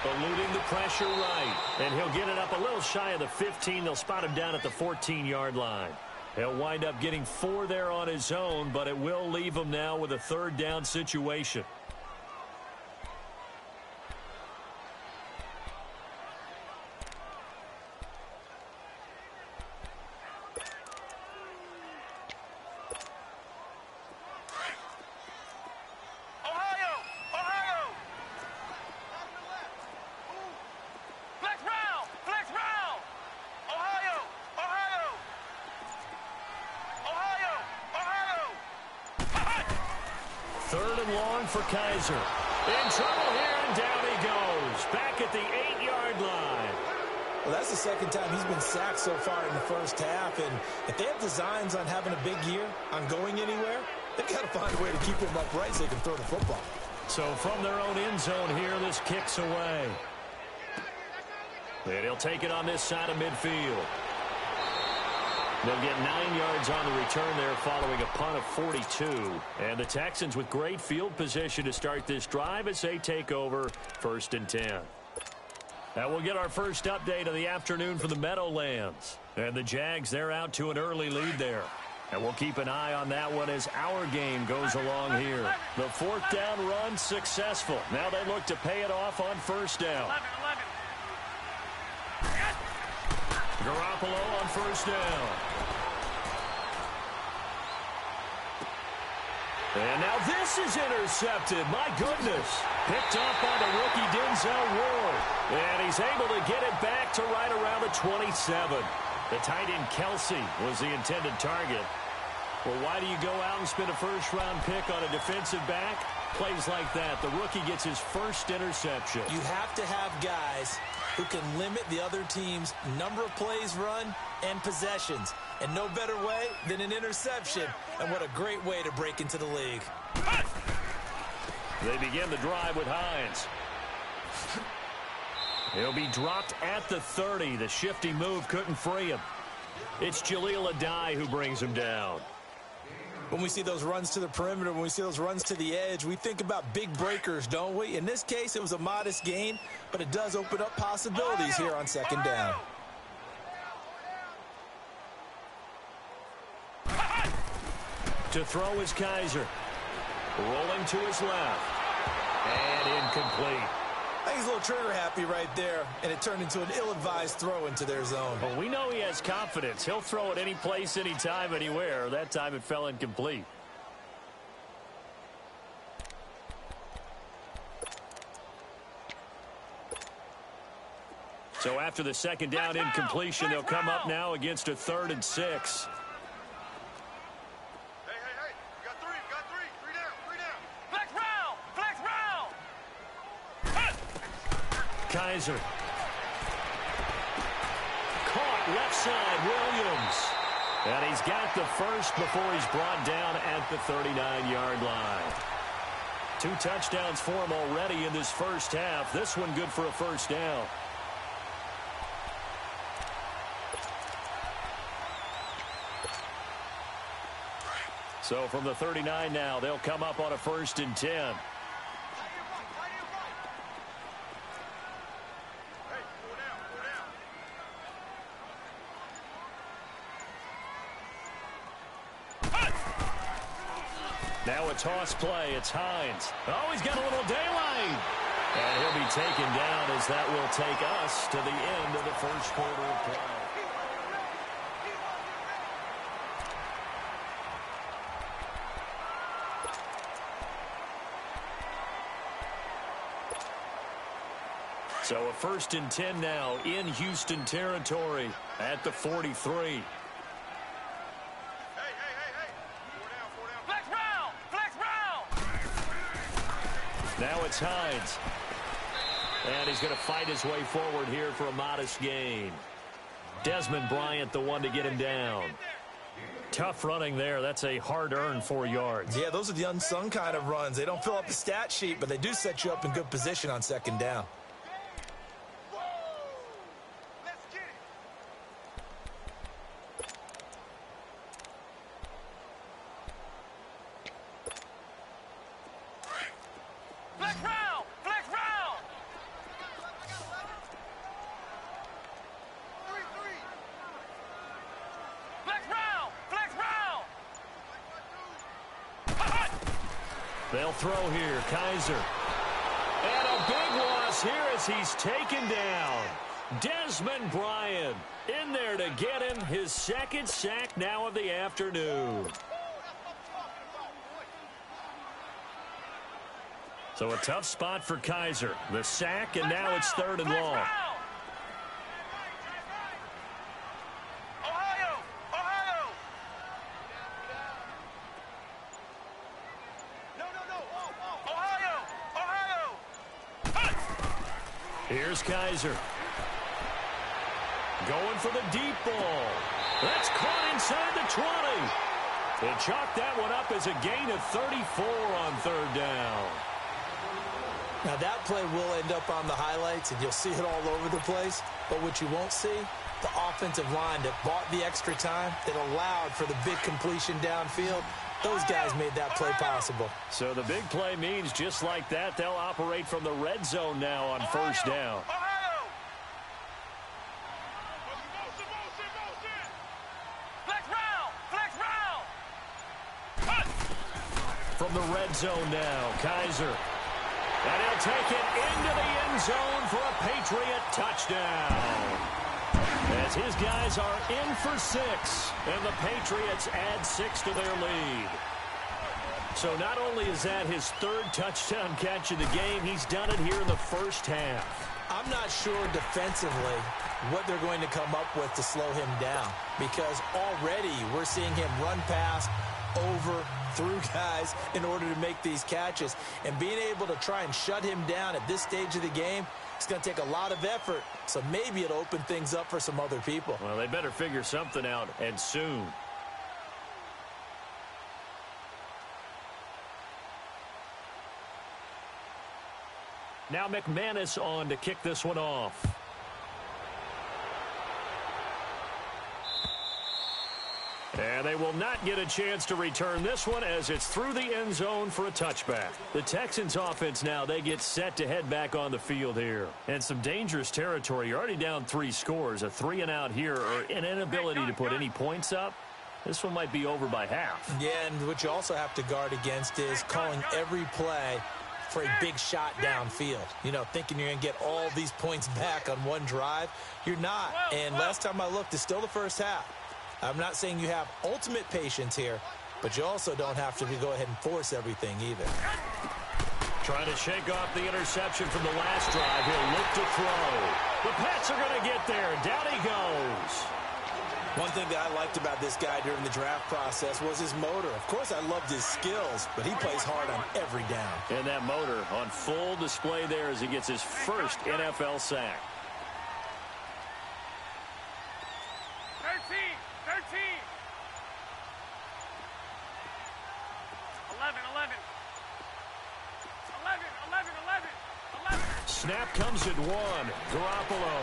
Eluding the pressure right. And he'll get it up a little shy of the 15. They'll spot him down at the 14-yard line. He'll wind up getting 4 there on his own, but it will leave him now with a third down situation. Third and long for Kaiser. In trouble here, and down he goes. Back at the 8-yard line. Well, that's the second time he's been sacked so far in the first half. And if they have designs on having a big year, on going anywhere, they've got to find a way to keep him upright so they can throw the football. So from their own end zone here, this kicks away. And he'll take it on this side of midfield. They'll get 9 yards on the return there following a punt of 42. And the Texans with great field position to start this drive as they take over 1st and 10. Now we'll get our first update of the afternoon from the Meadowlands. And the Jags, they're out to an early lead there. And we'll keep an eye on that one as our game goes along here. The 4th down run successful. Now they look to pay it off on 1st down. Garoppolo on 1st down. And now this is intercepted. My goodness. Picked up by the rookie Denzel Ward. And he's able to get it back to right around the 27. The tight end Kelsey was the intended target. Well, why do you go out and spend a first-round pick on a defensive back? Plays like that. The rookie gets his first interception. You have to have guys who can limit the other team's number of plays run and possessions. And no better way than an interception. And what a great way to break into the league. They begin the drive with Hines. He'll be dropped at the 30. The shifty move couldn't free him. It's Jaleel Adai who brings him down. When we see those runs to the perimeter, when we see those runs to the edge, we think about big breakers, don't we? In this case, it was a modest gain, but it does open up possibilities here on 2nd down. To throw is Kaiser. Rolling to his left. And incomplete. I think he's a little trigger happy right there, and it turned into an ill-advised throw into their zone. Well, we know he has confidence. He'll throw it any place, anytime, anywhere. That time it fell incomplete. So after the 2nd down incompletion, they'll come up now against a 3rd and 6. Kaiser. Caught left side, Williams. And he's got the first before he's brought down at the 39-yard line. 2 touchdowns for him already in this first half. This one good for a 1st down. So from the 39 now, they'll come up on a 1st and 10. Now a toss play. It's Hines. Oh, he's got a little daylight. And he'll be taken down as that will take us to the end of the first quarter of play. So a 1st and 10 now in Houston territory at the 43. Now it's Hines. And he's going to fight his way forward here for a modest gain. Desmond Bryant, the one to get him down. Tough running there. That's a hard-earned 4 yards. Yeah, those are the unsung kind of runs. They don't fill up the stat sheet, but they do set you up in good position on second down. They'll throw here. Kaiser. And a big loss here as he's taken down. Desmond Bryant in there to get him his second sack now of the afternoon. So a tough spot for Kaiser. The sack, and now it's 3rd and long. Here's Kaiser. Going for the deep ball. That's caught inside the 20. They chalk that one up as a gain of 34 on 3rd down. Now that play will end up on the highlights, and you'll see it all over the place. But what you won't see, the offensive line that bought the extra time, that allowed for the big completion downfield. Those guys made that play possible. So the big play means just like that, they'll operate from the red zone now on 1st down. From the red zone now, Kaiser. And he'll take it into the end zone for a Patriot touchdown. As his guys are in for 6, and the Patriots add 6 to their lead. So not only is that his 3rd touchdown catch of the game, he's done it here in the first half. I'm not sure defensively what they're going to come up with to slow him down, because already we're seeing him run past, over, through guys in order to make these catches. And being able to try and shut him down at this stage of the game, it's going to take a lot of effort. So maybe it'll open things up for some other people. Well, they better figure something out, and soon. Now McManus on to kick this one off. And they will not get a chance to return this one as it's through the end zone for a touchback. The Texans offense now, they get set to head back on the field here. And some dangerous territory. You're already down 3 scores. A 3-and-out here, or an inability to put any points up. This one might be over by half. Yeah, and what you also have to guard against is calling every play for a big shot downfield. You know, thinking you're going to get all these points back on one drive. You're not. And last time I looked, it's still the first half. I'm not saying you have ultimate patience here, but you also don't have to go ahead and force everything either. Trying to shake off the interception from the last drive. He'll look to throw. The Pats are going to get there. Down he goes. One thing that I liked about this guy during the draft process was his motor. Of course, I loved his skills, but he plays hard on every down. And that motor on full display there as he gets his first NFL sack. 13. 11. Snap comes at 1. Garoppolo.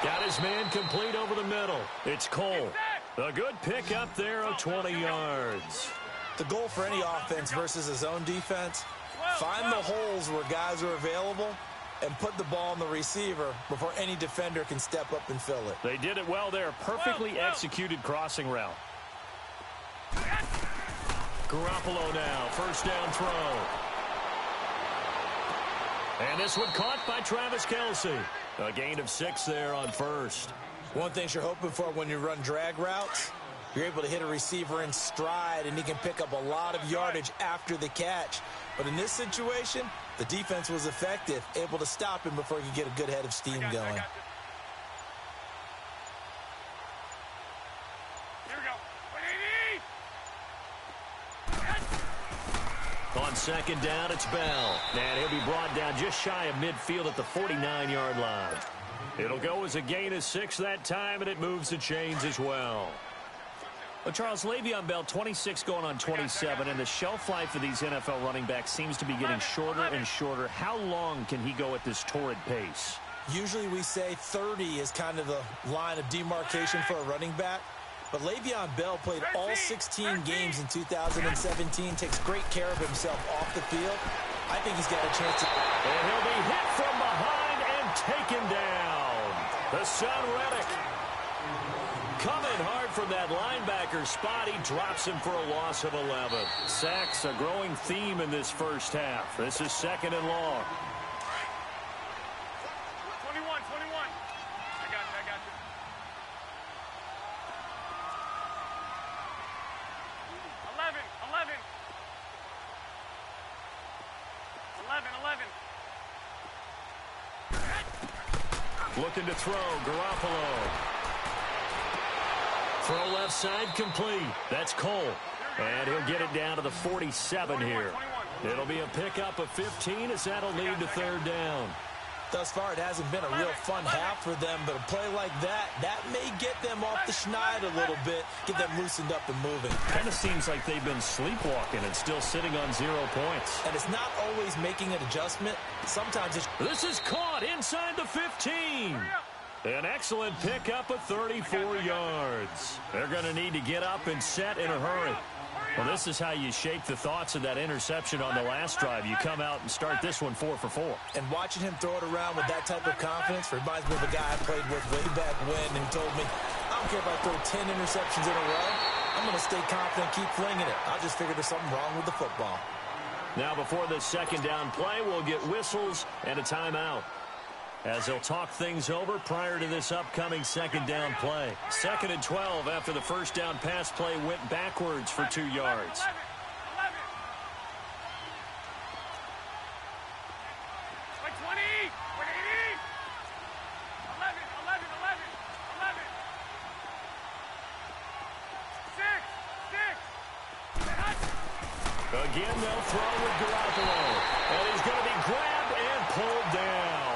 Got his man complete over the middle. It's Cole. A good pick up there of 20 yards. The goal for any offense versus a zone defense, find the holes where guys are available and put the ball on the receiver before any defender can step up and fill it. They did it well there. Perfectly executed crossing route. Garoppolo now. First down throw. And this one caught by Travis Kelce. A gain of 6 there on first. One thing you're hoping for when you run drag routes, you're able to hit a receiver in stride, and he can pick up a lot of yardage after the catch. But in this situation, the defense was effective, able to stop him before he could get a good head of steam going. Here we go. On second down, it's Bell. And he'll be brought down just shy of midfield at the 49-yard line. It'll go as a gain of 6 that time, and it moves the chains as well. Well, Charles, Le'Veon Bell, 26 going on 27, and the shelf life of these NFL running backs seems to be getting shorter and shorter. How long can he go at this torrid pace? Usually we say 30 is kind of the line of demarcation for a running back. But Le'Veon Bell played all 16 games in 2017, takes great care of himself off the field. I think he's got a chance to... And he'll be hit from behind and taken down. The son Reddick. Coming hard from that linebacker spot. He drops him for a loss of 11. Sacks, a growing theme in this first half. This is 2nd and long. 21. I got you. 11. Looking to throw, Garoppolo. Throw left side complete. That's Cole. And he'll get it down to the 47 here. It'll be a pickup of 15 as that'll lead to 3rd down. Thus far, it hasn't been a real fun half for them, but a play like that may get them off the schneid a little bit, get them loosened up and moving. Kind of seems like they've been sleepwalking and still sitting on 0 points. And it's not always making an adjustment. Sometimes it's... This is caught inside the 15. An excellent pickup of 34 yards. They're going to need to get up and set in a hurry. Well, this is how you shake the thoughts of that interception on the last drive. You come out and start this one 4 for 4. And watching him throw it around with that type of confidence reminds me of a guy I played with way back when who told me, I don't care if I throw 10 interceptions in a row. I'm going to stay confident, keep flinging it. I'll just figure there's something wrong with the football. Now before the 2nd down play, we'll get whistles and a timeout, as they'll talk things over prior to this upcoming 2nd down play. 2nd and 12 after the 1st down pass play went backwards for 2 yards. 11. 20. 11. 6. Again, they'll throw with Garoppolo. And he's going to be grabbed and pulled down.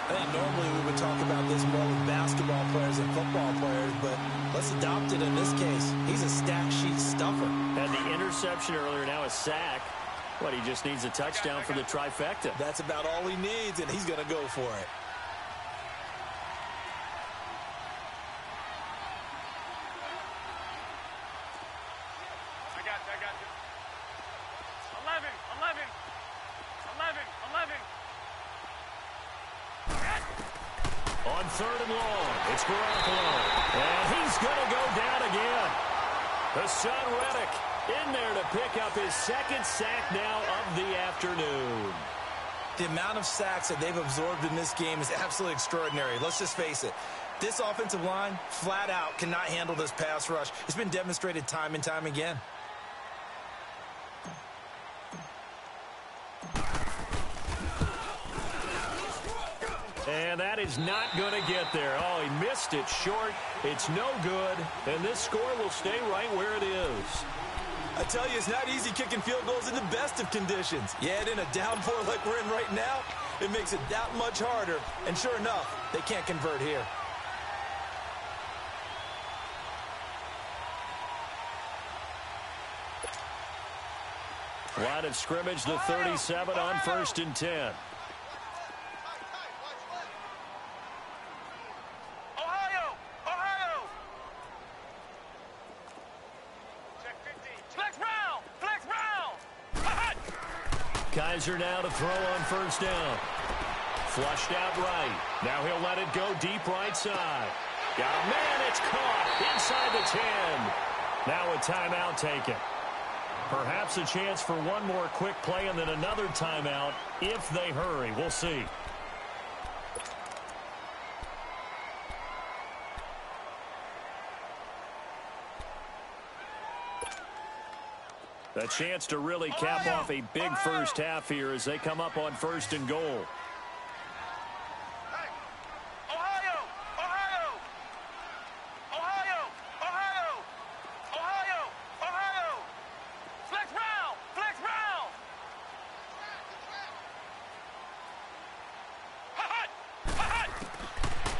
And normally we would talk about this more with basketball players and football players, but let's adopt it in this case. He's a stat sheet stuffer. And the interception earlier, now a sack. What, he just needs a touchdown for the trifecta. That's about all he needs, and he's going to go for it. I got you. 11. On 3rd and long, it's Garoppolo. And he's going to go down again. The son Reddick in there to pick up his 2nd sack now of the afternoon. The amount of sacks that they've absorbed in this game is absolutely extraordinary. Let's just face it. This offensive line, flat out, cannot handle this pass rush. It's been demonstrated time and time again. And that is not going to get there. Oh, he missed it short. It's no good. And this score will stay right where it is. I tell you, it's not easy kicking field goals in the best of conditions. Yet in a downpour like we're in right now, it makes it that much harder. And sure enough, they can't convert here. Line of scrimmage, the 37 on 1st and 10. Kaiser now to throw on 1st down. Flushed out right. Now he'll let it go deep right side. Got a man, it's caught inside the 10. Now a timeout taken. Perhaps a chance for one more quick play and then another timeout if they hurry. We'll see. A chance to really cap off a big first half here as they come up on 1st and goal.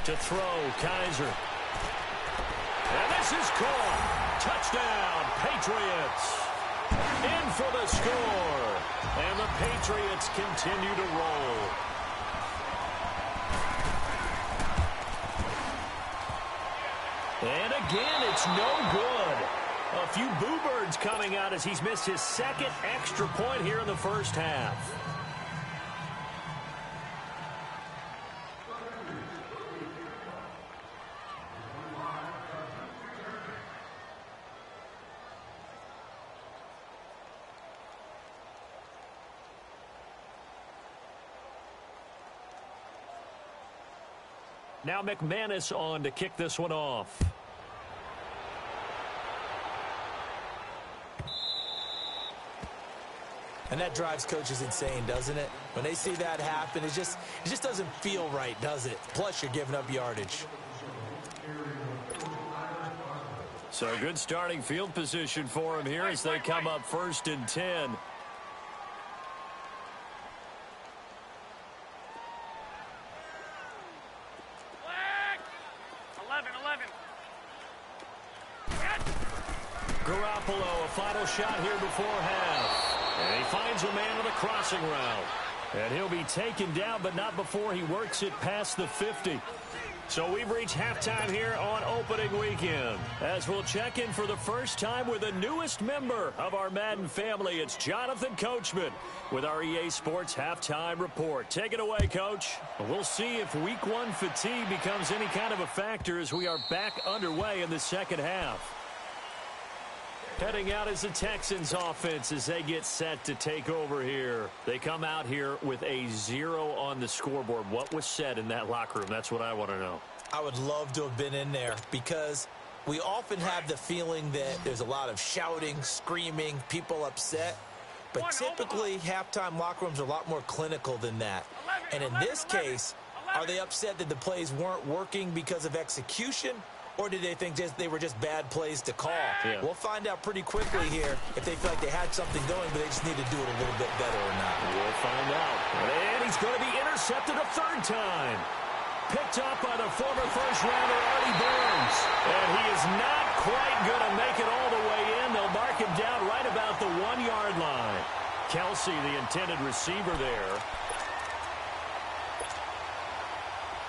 To throw, Kaiser. And this is caught. Touchdown, Patriots. In for the score. And the Patriots continue to roll. And again, it's no good. A few boo birds coming out as he's missed his second extra point here in the first half. Now McManus on to kick this one off. And that drives coaches insane, doesn't it? When they see that happen, it just doesn't feel right, does it? Plus, you're giving up yardage. So good starting field position for him here as they come up 1st and 10. Garoppolo, a final shot here before half. And he finds a man on the crossing route. And he'll be taken down, but not before he works it past the 50. So we've reached halftime here on opening weekend. As we'll check in for the first time with the newest member of our Madden family, it's Jonathan Coachman with our EA Sports Halftime Report. Take it away, Coach. We'll see if Week 1 fatigue becomes any kind of a factor as we are back underway in the second half. Heading out is the Texans offense as they get set to take over here. They come out here with a 0 on the scoreboard. What was said in that locker room? That's what I want to know. I would love to have been in there because we often have the feeling that there's a lot of shouting, screaming, people upset. But typically, halftime locker rooms are a lot more clinical than that. And in this case, are they upset that the plays weren't working because of execution? Or did they think they were just bad plays to call? Yeah. We'll find out pretty quickly here if they feel like they had something going, but they just need to do it a little bit better or not. We'll find out. And he's going to be intercepted a 3rd time. Picked up by the former first-rounder Artie Burns. And he is not quite going to make it all the way in. They'll mark him down right about the 1-yard line. Kelsey, the intended receiver there.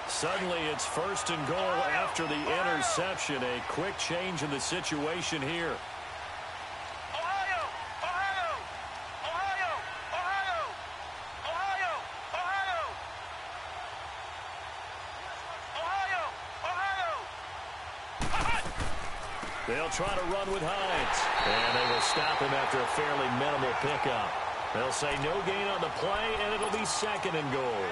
Suddenly, it's 1st and goal after the interception. A quick change in the situation here. Ohio! Ohio! Ohio! Ohio! Ohio! Ohio! Ohio! Ohio! They'll try to run with Hines. And they will stop him after a fairly minimal pickup. They'll say no gain on the play, and it'll be 2nd and goal.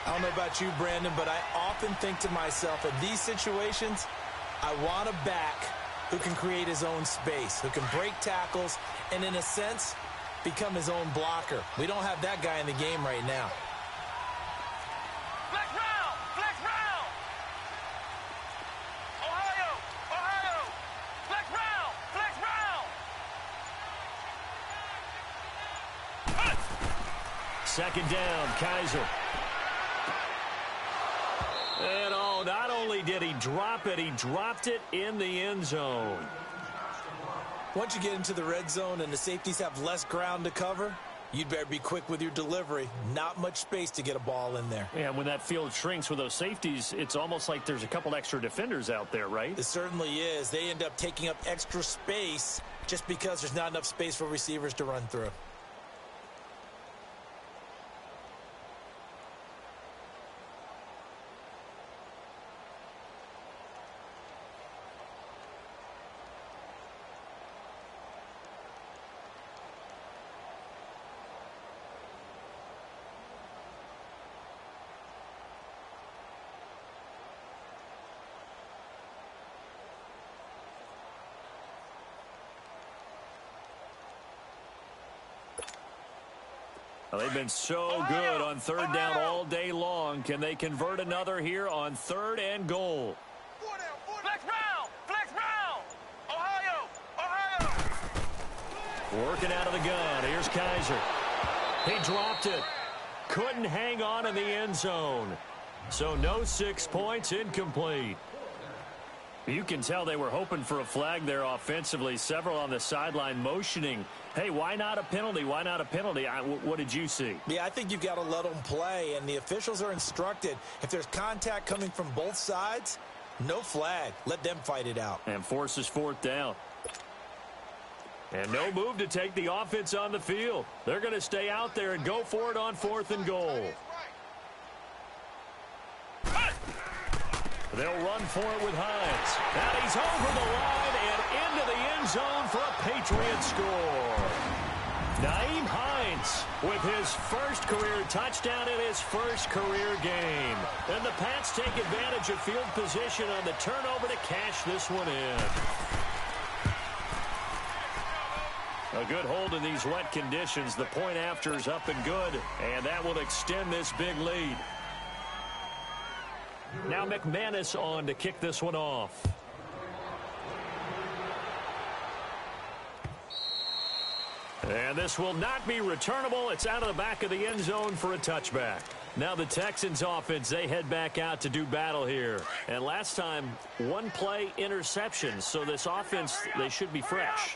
I don't know about you, Brandon, but I often think to myself, in these situations, I want a back who can create his own space, who can break tackles, and in a sense, become his own blocker. We don't have that guy in the game right now. Flex round! Flex round! Ohio! Ohio! Flex round! Flex round! 2nd down, Kaiser. And not only did he drop it, he dropped it in the end zone. Once you get into the red zone and the safeties have less ground to cover, you'd better be quick with your delivery. Not much space to get a ball in there. Yeah, when that field shrinks with those safeties, it's almost like there's a couple extra defenders out there, right? It certainly is. They end up taking up extra space just because there's not enough space for receivers to run through. Well, they've been so good on 3rd down all day long. Can they convert another here on 3rd and goal? Flex round! Flex round! Ohio! Ohio! Working out of the gun. Here's Kaiser. He dropped it. Couldn't hang on in the end zone. So no 6 points, incomplete. You can tell they were hoping for a flag there offensively. Several on the sideline motioning, hey, why not a penalty? Why not a penalty? What did you see? Yeah, I think you've got to let them play, and the officials are instructed. If there's contact coming from both sides, no flag. Let them fight it out. And forces 4th down. And no move to take the offense on the field. They're going to stay out there and go for it on 4th and goal. They'll run for it with Hines. And he's over the line and into the end zone for a Patriot score. Nyheim Hines with his first career touchdown in his first career game. And the Pats take advantage of field position on the turnover to cash this one in. A good hold in these wet conditions. The point after is up and good, and that will extend this big lead. Now McManus on to kick this one off. And this will not be returnable. It's out of the back of the end zone for a touchback. Now the Texans offense, they head back out to do battle here. And last time, 1 play interception. So this offense, they should be fresh.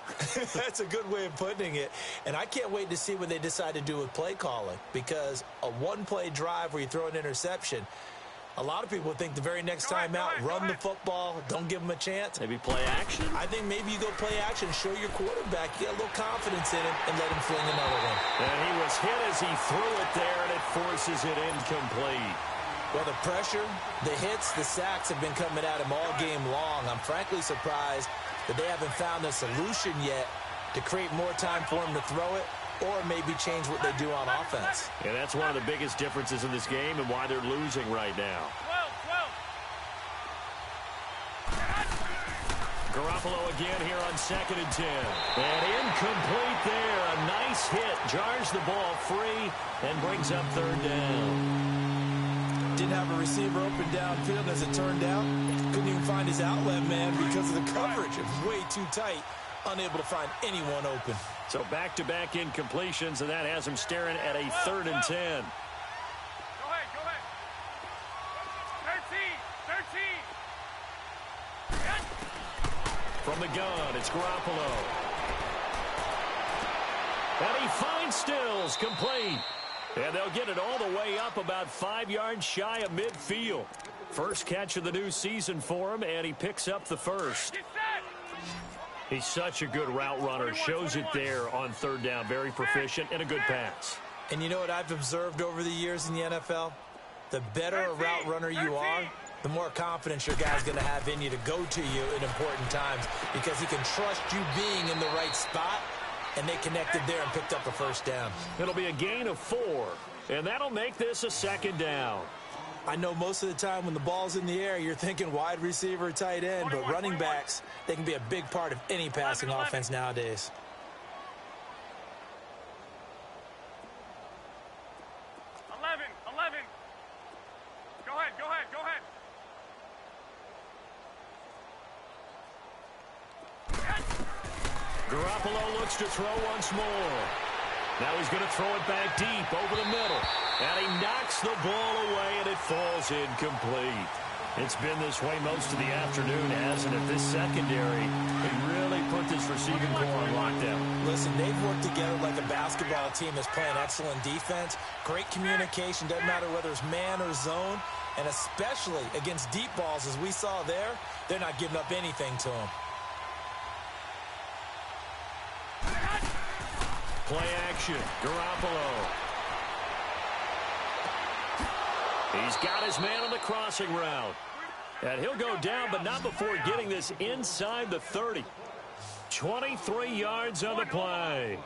That's a good way of putting it. And I can't wait to see what they decide to do with play calling. Because a 1-play drive where you throw an interception, a lot of people think the very next time out, run the football, don't give them a chance. Maybe play action? I think maybe you go play action, show your quarterback, get a little confidence in him, and let him fling another one. And he was hit as he threw it there, and it forces it incomplete. Well, the pressure, the hits, the sacks have been coming at him all game long. I'm frankly surprised that they haven't found a solution yet to create more time for him to throw it, or maybe change what they do on offense. And that's one of the biggest differences in this game and why they're losing right now. 12. Garoppolo again here on 2nd and 10. And incomplete there. A nice hit. Jars the ball free and brings up 3rd down. Didn't have a receiver open downfield as it turned out. Couldn't even find his outlet man because of the coverage. It was way too tight. Unable to find anyone open. So back-to-back incompletions, and that has him staring at a 3rd and 10. Go ahead, go ahead. 13. From the gun, it's Garoppolo. And he finds Stills, complete. And they'll get it all the way up about 5 yards shy of midfield. First catch of the new season for him, and he picks up the first. Get set. He's such a good route runner. Shows it there on 3rd down. Very proficient and a good pass. And you know what I've observed over the years in the NFL? The better a route runner you are, the more confidence your guy's going to have in you to go to you in important times because he can trust you being in the right spot, and they connected there and picked up a first down. It'll be a gain of 4, and that'll make this a 2nd down. I know most of the time when the ball's in the air, you're thinking wide receiver, tight end, but running backs, they can be a big part of any passing offense nowadays. 11. Go ahead. Garoppolo looks to throw once more. Now he's going to throw it back deep over the middle. And he knocks the ball away, and it falls incomplete. It's been this way most of the afternoon, hasn't it? This secondary, they really put this receiving core on lockdown. Listen, they've worked together like a basketball team that's playing excellent defense. Great communication, doesn't matter whether it's man or zone. And especially against deep balls, as we saw there, they're not giving up anything to them. Play action, Garoppolo. He's got his man on the crossing route. And he'll go down, but not before getting this inside the 30. 23 yards on the play.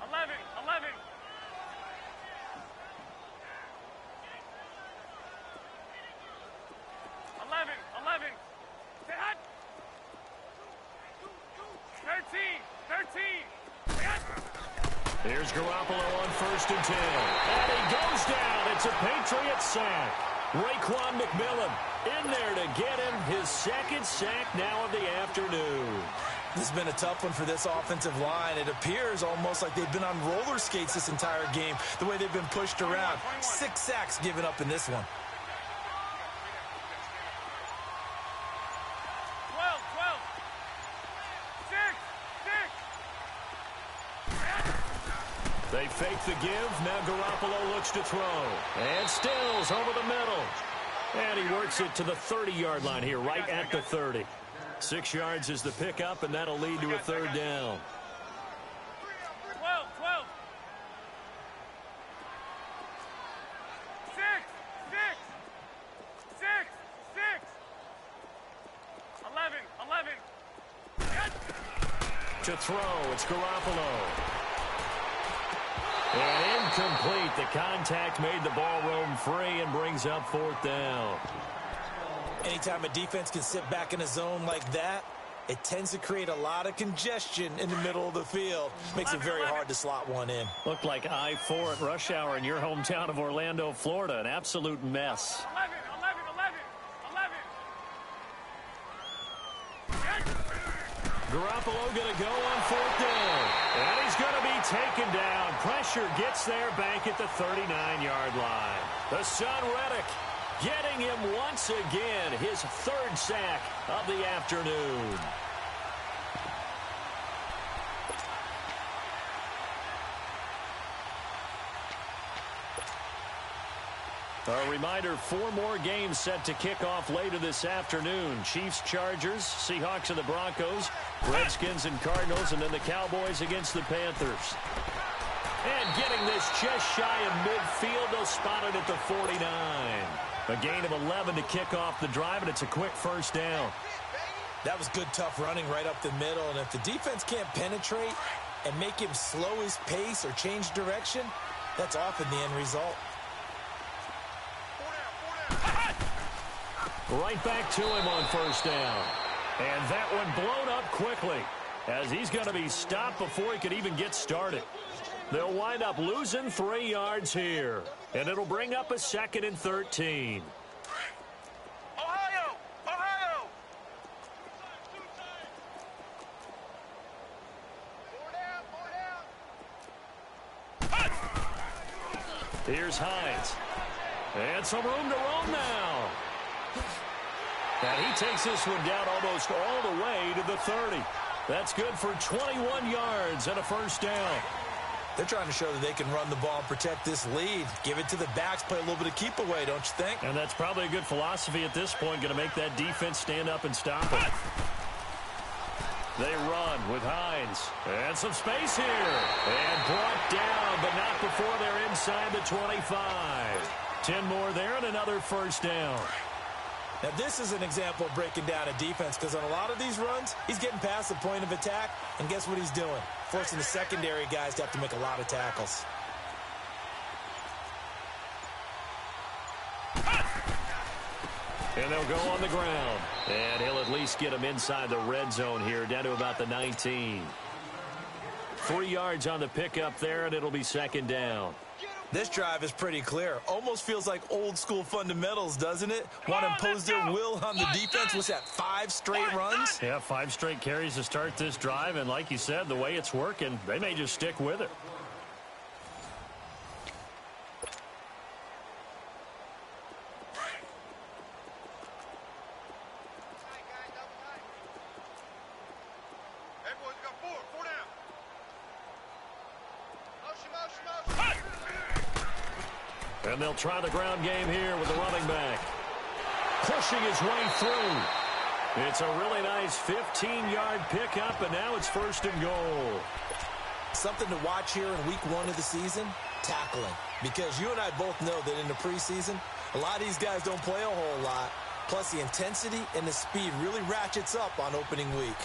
11. 13. Here's Garoppolo on 1st and 10. And he goes down. It's a Patriot sack. Raekwon McMillan in there to get him his 2nd sack now of the afternoon. This has been a tough one for this offensive line. It appears almost like they've been on roller skates this entire game, the way they've been pushed around. 6 sacks given up in this one. 12, 6. They fake the give. Now Garoppolo looks to throw. And Stills over the middle. And he works it to the 30-yard line here, right at the 30. 6 yards is the pickup, and that'll lead to a third down. 12. 6. 11. To throw, it's Garoppolo. And incomplete. The contact made the ball roam free and brings up 4th down. Anytime a defense can sit back in a zone like that, it tends to create a lot of congestion in the middle of the field. Makes it very hard to slot one in. Looked like I-4 at rush hour in your hometown of Orlando, Florida. An absolute mess. 11. Garoppolo going to go on 4th down. And he's going to be taken down. Pressure gets there back at the 39-yard line. The son Reddick getting him once again, his 3rd sack of the afternoon. A reminder, 4 more games set to kick off later this afternoon. Chiefs, Chargers, Seahawks and the Broncos, Redskins and Cardinals, and then the Cowboys against the Panthers. And getting this just shy of midfield, they'll spot it at the 49. A gain of 11 to kick off the drive, and it's a quick first down. That was good, tough running right up the middle, and if the defense can't penetrate and make him slow his pace or change direction, that's often the end result. Right back to him on first down. And that one blown up quickly as he's going to be stopped before he could even get started. They'll wind up losing 3 yards here. And it'll bring up a 2nd and 13. Ohio! Here's Hines. And some room to roam now. And he takes this one down almost all the way to the 30. That's good for 21 yards and a first down. They're trying to show that they can run the ball and protect this lead. Give it to the backs, play a little bit of keep away, don't you think? And that's probably a good philosophy at this point, going to make that defense stand up and stop it. They run with Hines. And some space here. And brought down, but not before they're inside the 25. 10 more there and another first down. Now, this is an example of breaking down a defense, because on a lot of these runs, he's getting past the point of attack, and guess what he's doing? Forcing the secondary guys to have to make a lot of tackles. And they'll go on the ground. And he'll at least get him inside the red zone here, down to about the 19. 3 yards on the pickup there, and it'll be 2nd down. This drive is pretty clear. Almost feels like old-school fundamentals, doesn't it? Want to impose their will on the defense. What's that, 5 straight runs? Yeah, 5 straight carries to start this drive, and like you said, the way it's working, they may just stick with it. Everyone's got 4 down. And they'll try the ground game here with the running back. Pushing his way through. It's a really nice 15-yard pickup, and now it's 1st and goal. Something to watch here in week 1 of the season, tackling. Because you and I both know that in the preseason, a lot of these guys don't play a whole lot. Plus, the intensity and the speed really ratchets up on opening week.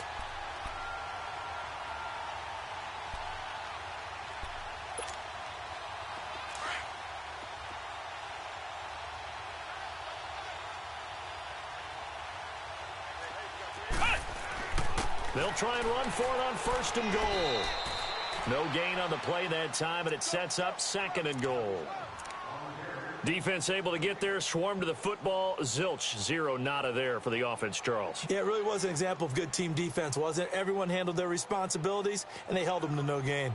They'll try and run for it on 1st and goal. No gain on the play that time, and it sets up 2nd and goal. Defense able to get there, swarm to the football. Zilch, 0, nada there for the offense, Charles. Yeah, it really was an example of good team defense, wasn't it? Everyone handled their responsibilities, and they held them to no gain.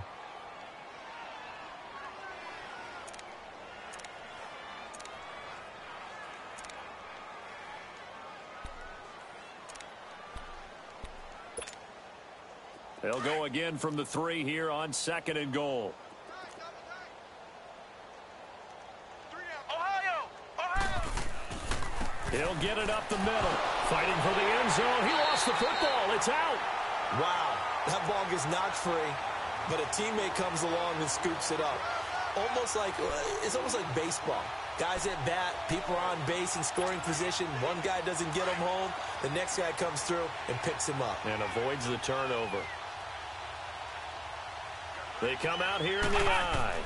They'll go again from the 3 here on 2nd and goal. He'll get it up the middle. Fighting for the end zone. He lost the football. It's out. Wow, that ball gets knocked free, but a teammate comes along and scoops it up. It's almost like baseball. Guys at bat, people are on base in scoring position. One guy doesn't get him home. The next guy comes through and picks him up. And avoids the turnover. They come out here in the eye.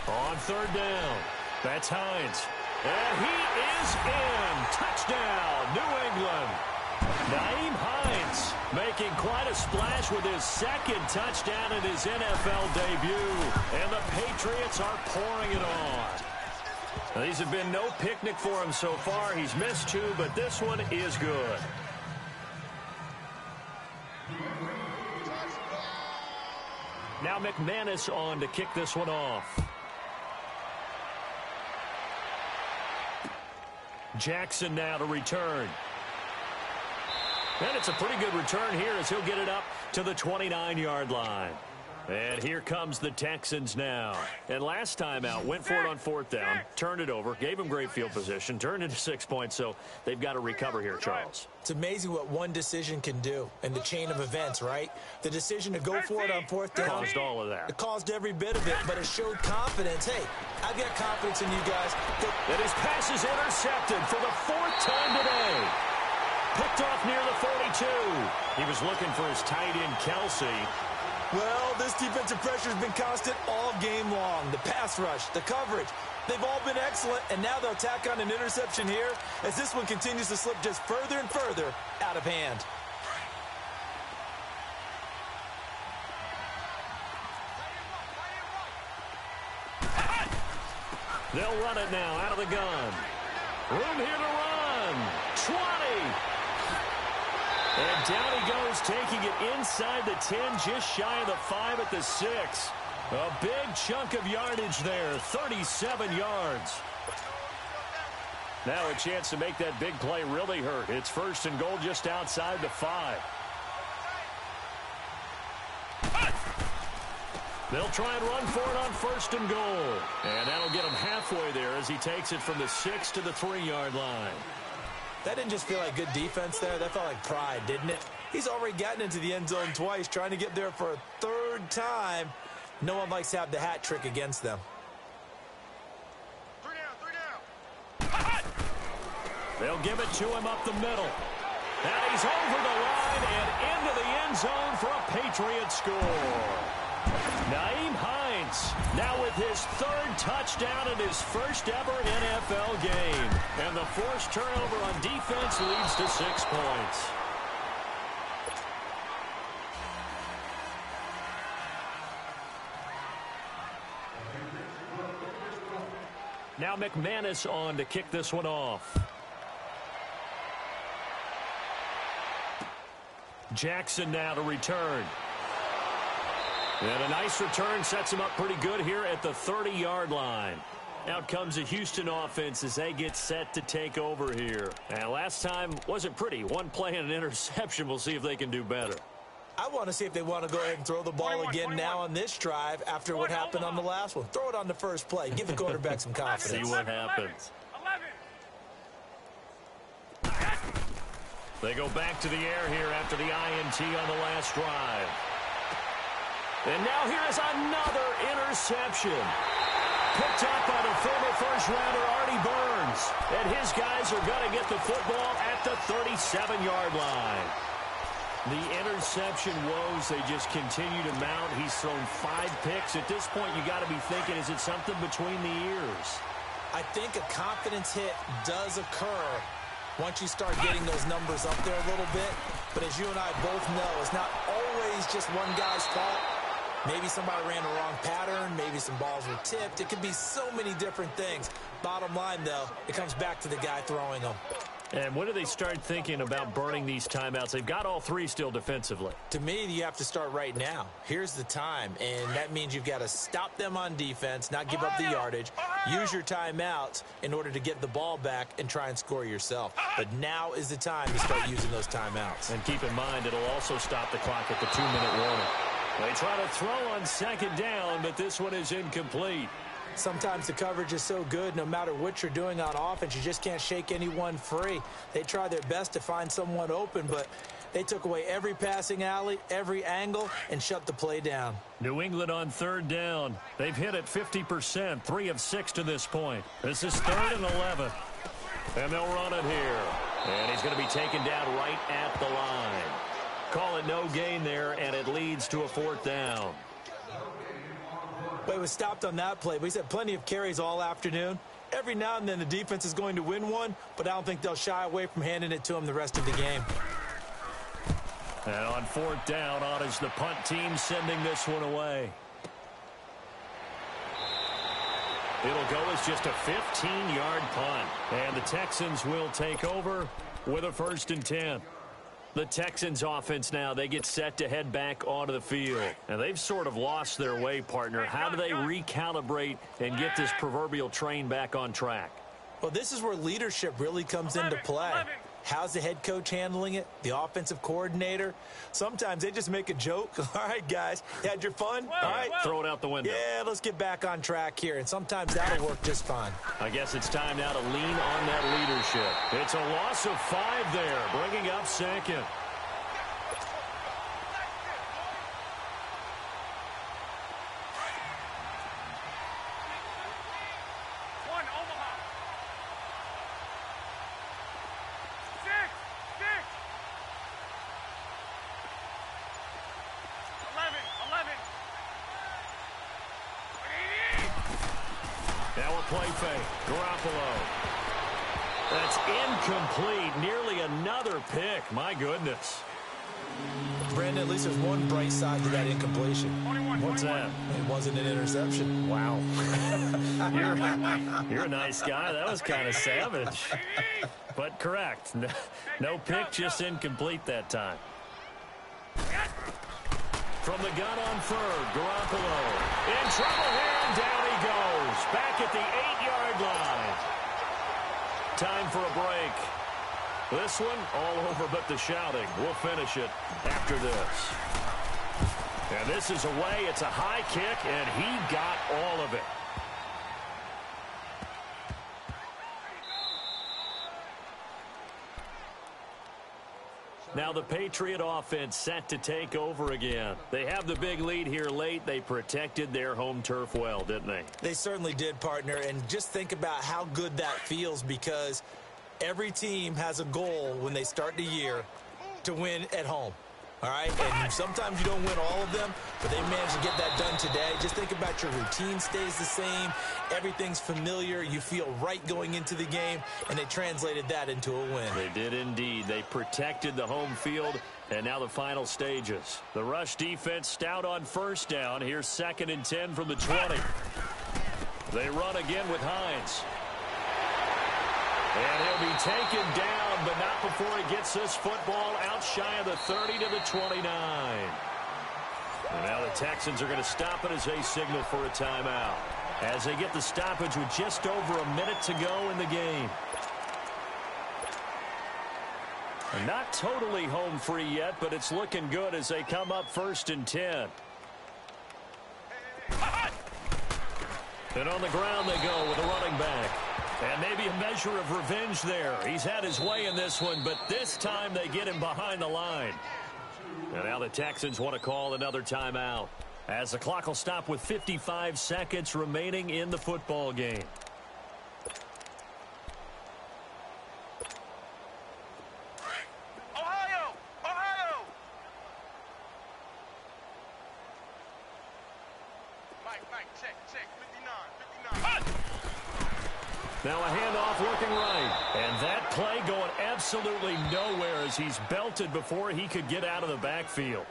On 3rd down. That's Hines. And he is in. Touchdown, New England. Nyheim Hines making quite a splash with his 2nd touchdown in his NFL debut. And the Patriots are pouring it on. Now, these have been no picnic for him so far. He's missed 2, but this one is good. Now McManus on to kick this one off. Jackson now to return. And it's a pretty good return here as he'll get it up to the 29-yard line. And here comes the Texans now. And last time out, went for it on 4th down, turned it over, gave him great field position, turned into 6 points, so they've got to recover here, Charles. It's amazing what one decision can do in the chain of events, right? The decision to go for it on 4th down. Caused all of that. It caused every bit of it, but it showed confidence. Hey, I've got confidence in you guys. And his pass is intercepted for the 4th time today. Picked off near the 42. He was looking for his tight end, Kelsey. Well, this defensive pressure has been constant all game long. The pass rush, the coverage, they've all been excellent, and now they'll tack on an interception here as this one continues to slip just further and further out of hand. They'll run it now out of the gun. Room here to run. 20. And down he goes, taking it inside the 10, just shy of the 5 at the 6. A big chunk of yardage there, 37 yards. Now a chance to make that big play really hurt. It's 1st and goal just outside the 5. They'll try and run for it on 1st and goal. And that'll get him halfway there as he takes it from the 6 to the 3-yard line. That didn't just feel like good defense there. That felt like pride, didn't it? He's already gotten into the end zone twice, trying to get there for a 3rd time. No one likes to have the hat trick against them. 3 down. They'll give it to him up the middle. And he's over the line and into the end zone for a Patriot score. Nyheim Hines now with his 3rd touchdown in his 1st ever NFL game. And the forced turnover on defense leads to 6 points. Now McManus on to kick this one off. Jackson now to return. And a nice return sets him up pretty good here at the 30-yard line. Out comes the Houston offense as they get set to take over here. And last time wasn't pretty. One play and an interception. We'll see if they can do better. I want to see if they want to go ahead and throw the ball again now on this drive after what happened on the last one. Throw it on the first play. Give the quarterback some confidence. See what happens. 11. They go back to the air here after the INT on the last drive. And now here is another interception. Picked up by the former first-rounder Artie Burns. And his guys are going to get the football at the 37-yard line. The interception woes, they just continue to mount. He's thrown 5 picks. At this point, you got to be thinking, is it something between the ears? I think a confidence hit does occur once you start getting those numbers up there a little bit. But as you and I both know, it's not always just one guy's fault. Maybe somebody ran the wrong pattern. Maybe some balls were tipped. It could be so many different things. Bottom line, though, it comes back to the guy throwing them. And when do they start thinking about burning these timeouts? They've got all three still defensively. To me, you have to start right now. Here's the time, and that means you've got to stop them on defense, not give up the yardage, use your timeouts in order to get the ball back and try and score yourself. But now is the time to start using those timeouts. And keep in mind, it'll also stop the clock at the 2-minute warning. They try to throw on second down, but this one is incomplete. Sometimes the coverage is so good, no matter what you're doing on offense, you just can't shake anyone free. They try their best to find someone open, but they took away every passing alley, every angle, and shut the play down. New England on third down. They've hit it 50%, 3 of 6 to this point. This is 3rd and 11. And they'll run it here. And he's going to be taken down right at the line. Call it no gain there, and it leads to a 4th down. But it was stopped on that play. He's had plenty of carries all afternoon. Every now and then the defense is going to win one, but I don't think they'll shy away from handing it to him the rest of the game. And on 4th down, on is the punt team sending this one away. It'll go as just a 15-yard punt. And the Texans will take over with a 1st and 10. The Texans offense now, they get set to head back onto the field. And they've sort of lost their way, partner. How do they recalibrate and get this proverbial train back on track? Well, this is where leadership really comes into play. How's the head coach handling it? The offensive coordinator? Sometimes they just make a joke. All right, guys, you had your fun? All right. Throw it out the window. Yeah, let's get back on track here. And sometimes that'll work just fine. I guess it's time now to lean on that leadership. It's a loss of 5 there, bringing up 2nd. Play fake. Garoppolo. That's incomplete. Nearly another pick. My goodness. Brandon, at least there's one bright side to that incompletion. What's that? It wasn't an interception. Wow. You're a nice guy. That was kind of savage. But correct. No pick, just incomplete that time. From the gun on 3rd, Garoppolo. In trouble here, and down he goes. Back at the 8-yard line. Time for a break. This one, all over but the shouting. We'll finish it after this. And this is away. It's a high kick, and he got all of it. Now the Patriot offense set to take over again. They have the big lead here late. They protected their home turf well, didn't they? They certainly did, partner. And just think about how good that feels, because every team has a goal when they start the year to win at home. All right? And sometimes you don't win all of them, but they managed to get that done today. Just think about your routine stays the same. Everything's familiar. You feel right going into the game, and they translated that into a win. They did indeed. They protected the home field, and now the final stages. The rush defense stout on 1st down. Here's 2nd and 10 from the 20. They run again with Hines. And he'll be taken down, but not before he gets this football out shy of the 30 to the 29. And now the Texans are going to stop it as they signal for a timeout, as they get the stoppage with just over a minute to go in the game. And not totally home free yet, but it's looking good as they come up 1st and 10. And on the ground they go with a running back. And maybe a measure of revenge there. He's had his way in this one, but this time they get him behind the line. And now the Texans want to call another timeout, as the clock will stop with 55 seconds remaining in the football game. Ohio! Ohio! Mike, check, 59. Now a handoff looking right. And that play going absolutely nowhere as he's belted before he could get out of the backfield.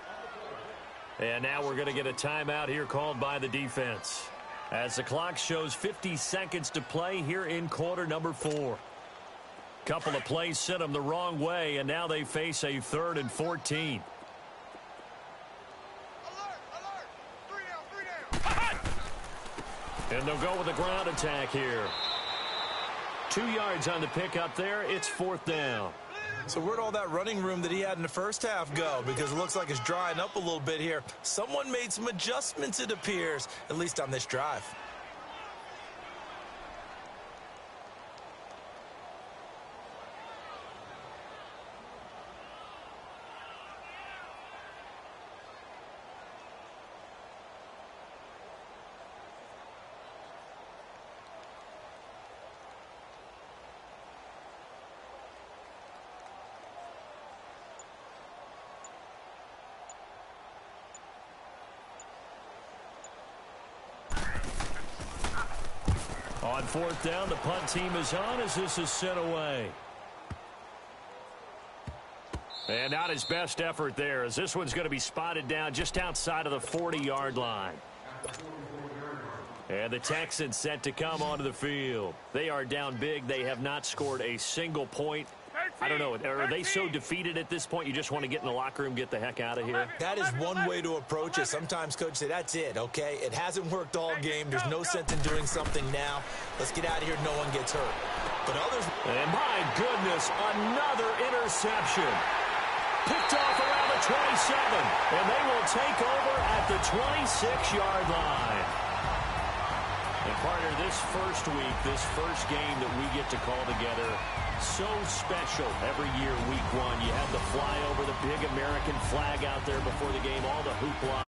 And now we're going to get a timeout here called by the defense, as the clock shows 50 seconds to play here in quarter number 4. Couple of plays sent them the wrong way, and now they face a 3rd and 14. Alert! 3 down! And they'll go with a ground attack here. 2 yards on the pickup there. It's 4th down. So where'd all that running room that he had in the first half go? Because it looks like it's drying up a little bit here. Someone made some adjustments, it appears, at least on this drive. On 4th down, the punt team is on as this is sent away. And not his best effort there, as this one's going to be spotted down just outside of the 40-yard line. And the Texans set to come onto the field. They are down big. They have not scored a single point. I don't know. Are they so defeated at this point you just want to get in the locker room, get the heck out of here? That is one way to approach it. Sometimes coaches say, that's it, okay? It hasn't worked all game. There's no sense in doing something now. Let's get out of here. No one gets hurt. But others... And my goodness, another interception. Picked off around the 27. And they will take over at the 26-yard line. And partner, this first week, this first game that we get to call together, so special every year, week 1. You had the flyover, the big American flag out there before the game, all the hoopla.